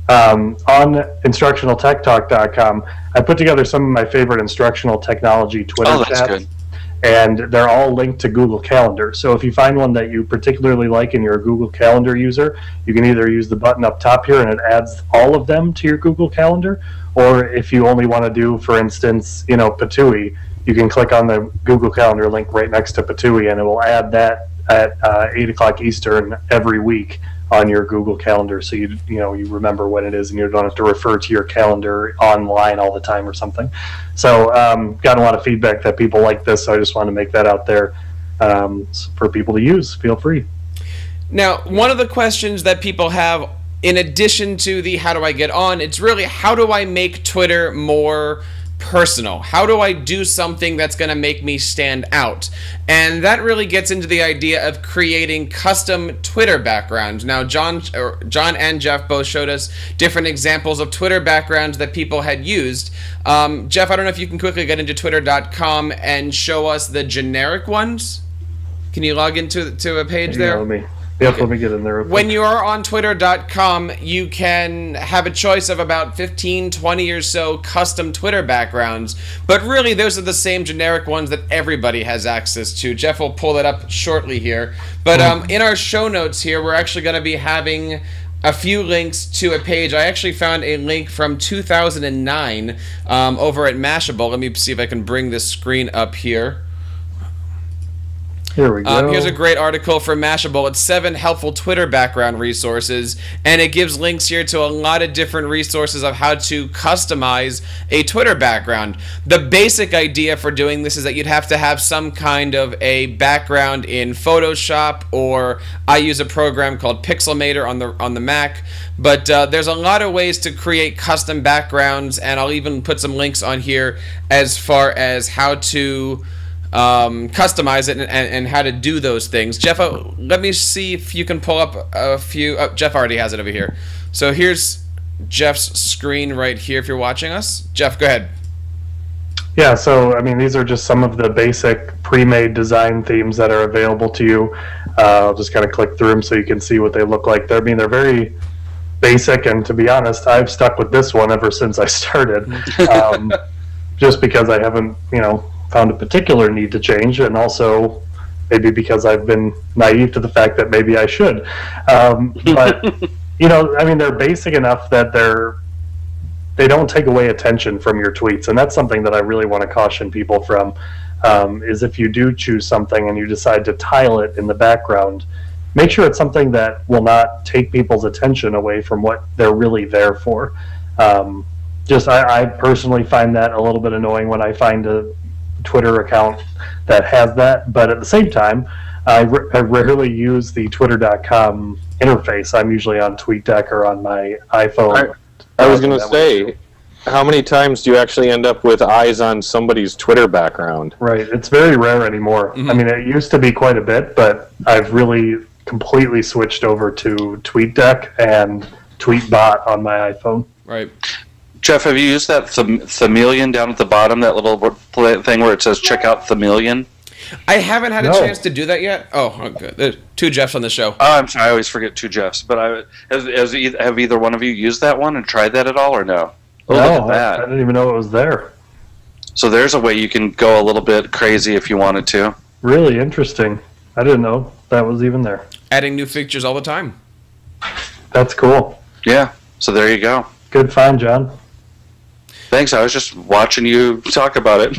On instructionaltechtalk.com, I put together some of my favorite instructional technology Twitter chats. Good. And they're all linked to Google Calendar. So if you find one that you particularly like and you're a Google Calendar user, you can either use the button up top here and it adds all of them to your Google Calendar, or if you only want to do, for instance, Patui, you can click on the Google Calendar link right next to Patui and it will add that at 8 o'clock Eastern every week on your Google Calendar, so you remember when it is and you don't have to refer to your calendar online all the time or something. So got a lot of feedback that people like this, so I just want to make that out there for people to use. Feel free. Now, one of the questions that people have, in addition to the how do I get on, it's really how do I make Twitter more personal? How do I do something that's going to make me stand out? And that really gets into the idea of creating custom Twitter backgrounds. Now, John and Jeff both showed us different examples of Twitter backgrounds that people had used. Jeff, I don't know if you can quickly get into twitter.com and show us the generic ones. Can you log into a page there? Yep, let me get in there. When you are on twitter.com, you can have a choice of about 15, 20 or so custom Twitter backgrounds, but really those are the same generic ones that everybody has access to. Jeff will pull that up shortly here. But in our show notes here, we're actually going to be having a few links to a page. I actually found a link from 2009 over at Mashable. Let me see if I can bring this screen up here. Here we go. Here's a great article from Mashable. It's 7 helpful Twitter background resources, and it gives links here to a lot of different resources of how to customize a Twitter background. The basic idea for doing this is that you'd have to have some kind of a background in Photoshop, or I use a program called Pixelmator on the Mac. But there's a lot of ways to create custom backgrounds, and I'll even put some links on here as far as how to customize it and how to do those things. Jeff, let me see if you can pull up a few. Jeff already has it over here. So here's Jeff's screen right here if you're watching us. Jeff, go ahead. Yeah, so I mean, these are just some of the basic pre-made design themes that are available to you. I'll just kind of click through them so you can see what they look like. I mean, they're very basic, and to be honest, I've stuck with this one ever since I started, just because I haven't, found a particular need to change, and also maybe because I've been naive to the fact that maybe I should. But I mean, they're basic enough that they don't take away attention from your tweets, and that's something that I really want to caution people from. Is if you do choose something and you decide to tile it in the background, make sure it's something that will not take people's attention away from what they're really there for. I personally find that a little bit annoying when I find a Twitter account that has that, but at the same time, I rarely use the twitter.com interface. I'm usually on TweetDeck or on my iPhone. I was going to say, how many times do you actually end up with eyes on somebody's Twitter background? Right, it's very rare anymore. I mean, it used to be quite a bit, but I've really completely switched over to TweetDeck and TweetBot on my iPhone. Right. Jeff, have you used that Thamelion down at the bottom, that little thing where it says check out Thamelion? I haven't had a chance to do that yet. Oh, good. There's 2 Jeffs on the show. Oh, I'm sorry. I always forget 2 Jeffs. But have either one of you used that one and tried that at all, or no? Oh, no, look at that. I didn't even know it was there. So there's a way you can go a little bit crazy if you wanted to. Really interesting. I didn't know that was even there. Adding new features all the time. That's cool. Yeah. So there you go. Good find, John. Thanks. I was just watching you talk about it.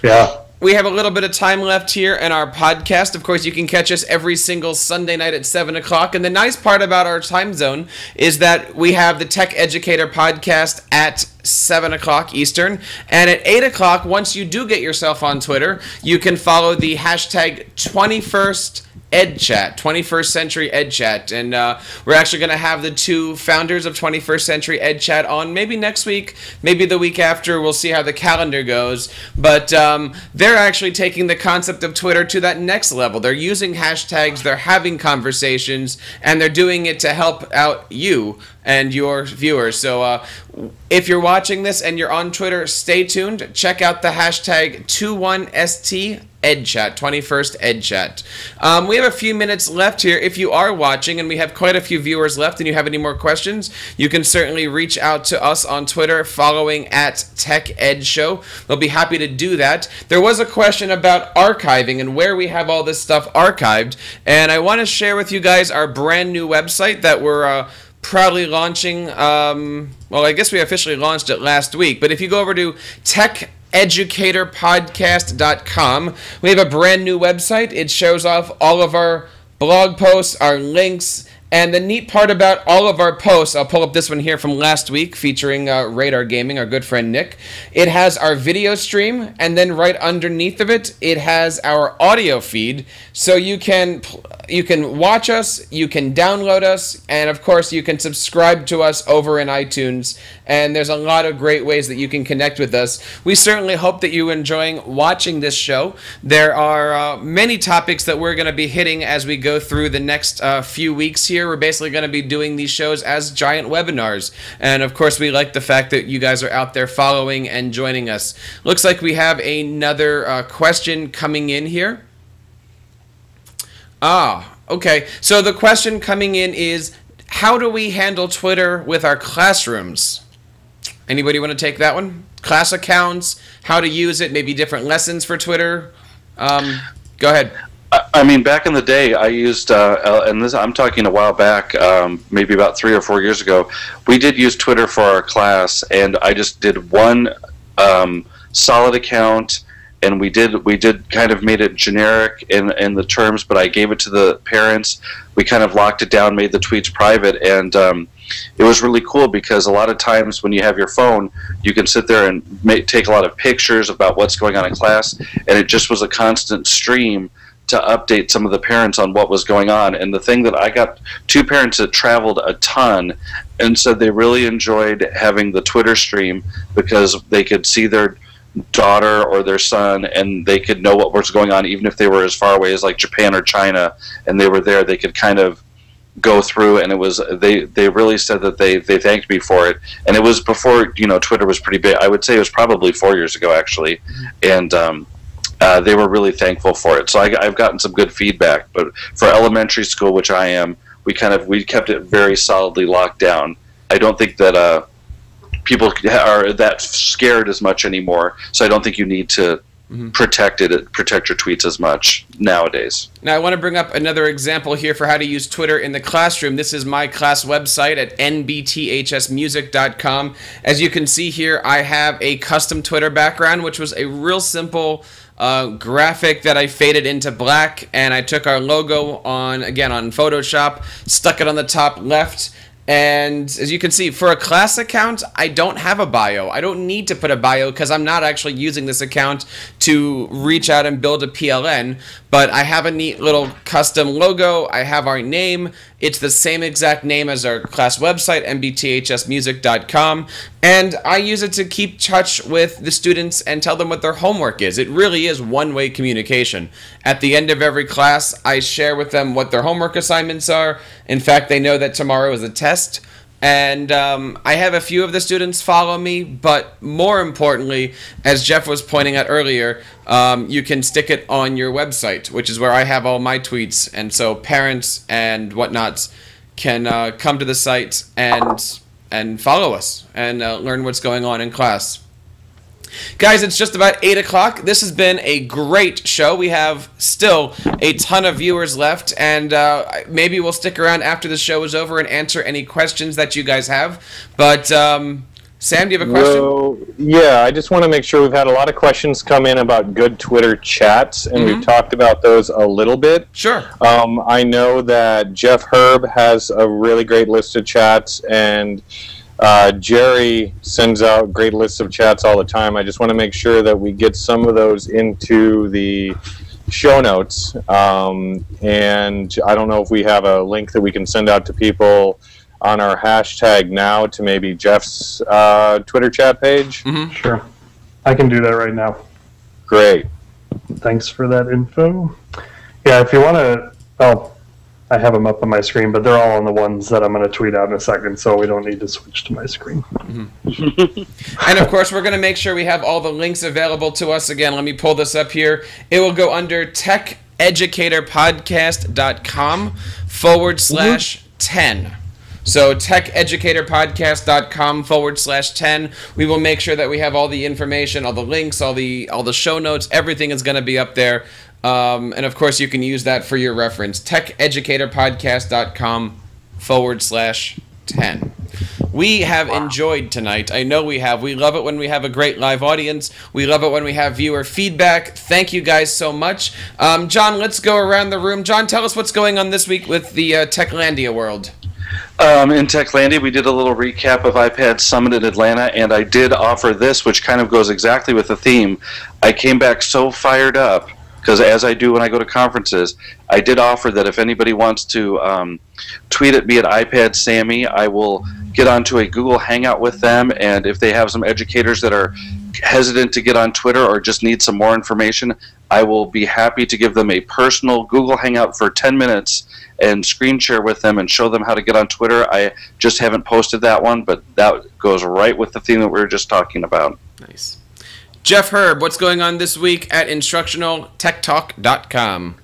Yeah. We have a little bit of time left here in our podcast. Of course, you can catch us every single Sunday night at 7 o'clock. And the nice part about our time zone is that we have the Tech Educator podcast at 7 o'clock Eastern. And at 8 o'clock, once you do get yourself on Twitter, you can follow the hashtag 21st EdChat, 21st Century EdChat, and we're actually going to have the 2 founders of 21st Century EdChat on maybe next week, maybe the week after. We'll see how the calendar goes, but they're actually taking the concept of Twitter to that next level. They're using hashtags, they're having conversations, and they're doing it to help out you and your viewers. So if you're watching this and you're on Twitter, stay tuned. Check out the hashtag 21ST EdChat, 21st EdChat. We have a few minutes left here. If you are watching, and we have quite a few viewers left, and you have any more questions, you can certainly reach out to us on Twitter following at TechEdShow. We'll be happy to do that. There was a question about archiving and where we have all this stuff archived, and I want to share with you guys our brand new website that we're proudly launching. Well, I guess we officially launched it last week, but if you go over to TechEducatorPodcast.com, we have a brand new website. It shows off all of our blog posts, our links, and the neat part about all of our posts, I'll pull up this one here from last week featuring Radar Gaming, our good friend Nick. It has our video stream, and then right underneath of it, it has our audio feed. So you can watch us, you can download us, and of course you can subscribe to us over in iTunes. And there's a lot of great ways that you can connect with us. We certainly hope that you're enjoying watching this show. There are many topics that we're going to be hitting as we go through the next few weeks here. We're basically going to be doing these shows as giant webinars. And of course, we like the fact that you guys are out there following and joining us. Looks like we have another question coming in here. Ah, okay. So the question coming in is, how do we handle Twitter with our classrooms? Anybody want to take that one? Class accounts, how to use it, maybe different lessons for Twitter. Go ahead. I mean, back in the day, I used, and this I'm talking a while back, maybe about 3 or 4 years ago. We did use Twitter for our class, and I just did one solid account, and we did kind of made it generic in the terms, but I gave it to the parents. We kind of locked it down, made the tweets private, and it was really cool because a lot of times when you have your phone, you can sit there and take a lot of pictures about what's going on in class, and it just was a constant stream to update some of the parents on what was going on. And the thing that I got, 2 parents that traveled a ton and said they really enjoyed having the Twitter stream because they could see their daughter or their son and they could know what was going on even if they were as far away as like Japan or China, and they were there, they could kind of go through, and it was they really said that they thanked me for it. And it was before, you know, Twitter was pretty big. I would say it was probably 4 years ago actually, and they were really thankful for it. So I've gotten some good feedback. But for elementary school, which I am, we kept it very solidly locked down. I don't think that people are that scared as much anymore. So I don't think you need to protect your tweets as much nowadays. Now I want to bring up another example here for how to use Twitter in the classroom. This is my class website at nbthsmusic.com. As you can see here, I have a custom Twitter background, which was a real simple graphic that I faded into black, and I took our logo on Photoshop, stuck it on the top left. And as you can see, for a class account, I don't have a bio. I don't need to put a bio because I'm not actually using this account to reach out and build a PLN. But I have a neat little custom logo. I have our name. It's the same exact name as our class website, mbthsmusic.com. And I use it to keep touch with the students and tell them what their homework is. It really is one-way communication. At the end of every class, I share with them what their homework assignments are. In fact, they know that tomorrow is a test. And I have a few of the students follow me, but more importantly, as Jeff was pointing out earlier, you can stick it on your website, which is where I have all my tweets. And so parents and whatnots can come to the site and follow us and learn what's going on in class. Guys, it's just about 8 o'clock. This has been a great show. We have still a ton of viewers left, and maybe we'll stick around after the show is over and answer any questions that you guys have. But, Sam, do you have a question? Well, yeah, I just want to make sure we've had a lot of questions come in about good Twitter chats, and we've talked about those a little bit. Sure. I know that Jeff Herb has a really great list of chats, and Jerry sends out great lists of chats all the time. I just want to make sure that we get some of those into the show notes. And I don't know if we have a link that we can send out to people on our hashtag now to maybe Jeff's Twitter chat page. Sure. I can do that right now. Great. Thanks for that info. Yeah, if you want to... Oh, I have them up on my screen, but they're all on the ones that I'm going to tweet out in a second, so we don't need to switch to my screen. And of course, we're going to make sure we have all the links available to us. Again, let me pull this up here. It will go under TechEducatorPodcast.com/10. So TechEducatorPodcast.com/10. We will make sure that we have all the information, all the links, all the show notes. Everything is going to be up there. And of course, you can use that for your reference. TechEducatorPodcast.com/10. We have enjoyed tonight. I know we have. We love it when we have a great live audience. We love it when we have viewer feedback. Thank you guys so much. John, let's go around the room. John, tell us what's going on this week with the Techlandia world. In Techlandia, we did a little recap of iPad Summit in Atlanta, and I did offer this, which kind of goes exactly with the theme. I came back so fired up, because as I do when I go to conferences, I did offer that if anybody wants to tweet at me at iPad Sammy, I will get onto a Google Hangout with them, and if they have some educators that are hesitant to get on Twitter or just need some more information, I will be happy to give them a personal Google Hangout for 10 minutes and screen share with them and show them how to get on Twitter. I just haven't posted that one, but that goes right with the theme that we were just talking about. Nice. Jeff Herb, what's going on this week at InstructionalTechTalk.com?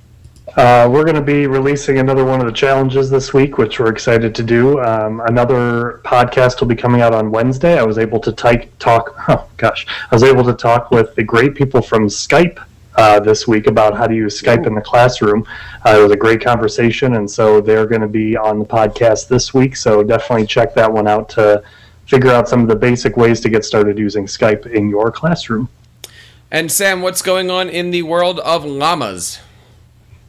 We're going to be releasing another one of the challenges this week, which we're excited to do. Another podcast will be coming out on Wednesday. I was able to talk with the great people from Skype this week about how to use Skype in the classroom. It was a great conversation, and so they're going to be on the podcast this week. So definitely check that one out to figure out some of the basic ways to get started using Skype in your classroom. And Sam, what's going on in the world of llamas?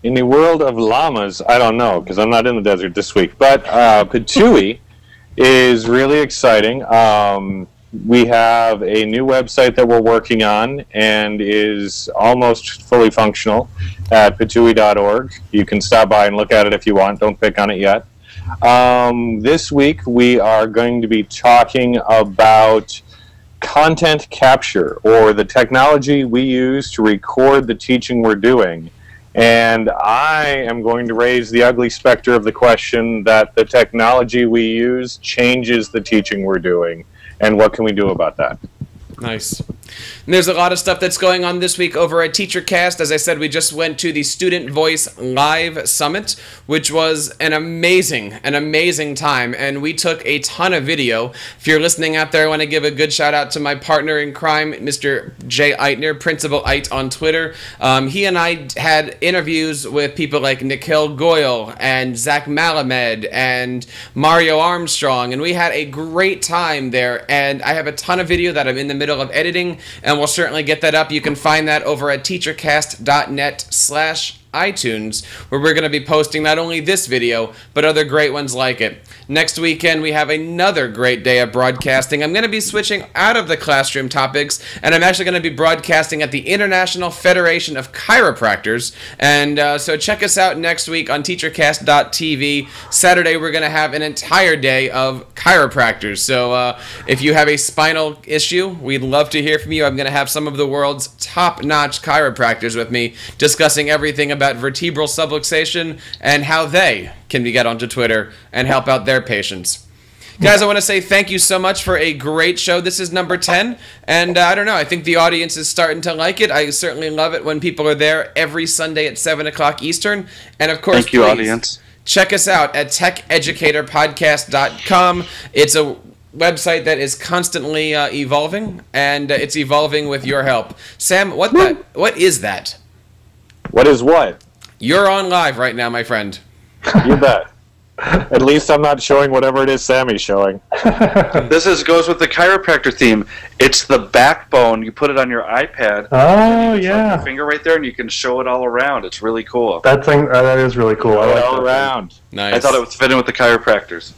In the world of llamas, I don't know, because I'm not in the desert this week. But Patui is really exciting. We have a new website that we're working on and is almost fully functional at patui.org. You can stop by and look at it if you want. Don't pick on it yet. This week we are going to be talking about content capture, or the technology we use to record the teaching we're doing. And I am going to raise the ugly specter of the question that the technology we use changes the teaching we're doing. And what can we do about that? Nice. And there's a lot of stuff that's going on this week over at TeacherCast. As I said, we just went to the Student Voice Live Summit, which was an amazing time, and we took a ton of video. If you're listening out there, I want to give a good shout out to my partner in crime, Mr. Jay Eitner, Principal Eit on Twitter. He and I had interviews with people like Nikhil Goyal and Zach Malamed and Mario Armstrong, and we had a great time there, and I have a ton of video that I'm in the middle of editing, and we'll certainly get that up. You can find that over at teachercast.net/iTunes, where we're going to be posting not only this video, but other great ones like it. Next weekend, we have another great day of broadcasting. I'm going to be switching out of the classroom topics, and I'm actually going to be broadcasting at the International Federation of Chiropractors. And so check us out next week on teachercast.tv. Saturday, we're going to have an entire day of chiropractors. So if you have a spinal issue, we'd love to hear from you. I'm going to have some of the world's top-notch chiropractors with me discussing everything about vertebral subluxation and how they can get onto Twitter and help out their patients. Guys, I want to say thank you so much for a great show. This is number 10, and I don't know, I think the audience is starting to like it. I certainly love it when people are there every Sunday at 7 o'clock Eastern. And of course, thank you, audience. Check us out at TechEducatorPodcast.com. It's a website that is constantly evolving, and it's evolving with your help. Sam, what is that? What is what? You're on live right now, my friend. You bet. At least I'm not showing whatever it is Sammy's showing. This goes with the chiropractor theme. It's the backbone. You put it on your iPad. Oh, yeah. Your finger right there, and you can show it all around. It's really cool. That is really cool. I like all that around. Nice. I thought it would fit in with the chiropractors.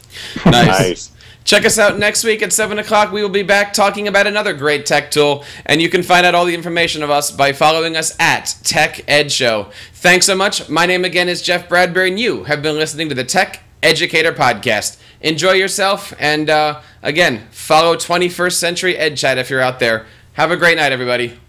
Nice. Check us out next week at 7 o'clock. We will be back talking about another great tech tool, and you can find out all the information of us by following us at Tech Ed Show. Thanks so much. My name again is Jeff Bradbury, and you have been listening to the Tech Educator Podcast. Enjoy yourself, and again, follow 21st Century Ed Chat if you're out there. Have a great night, everybody.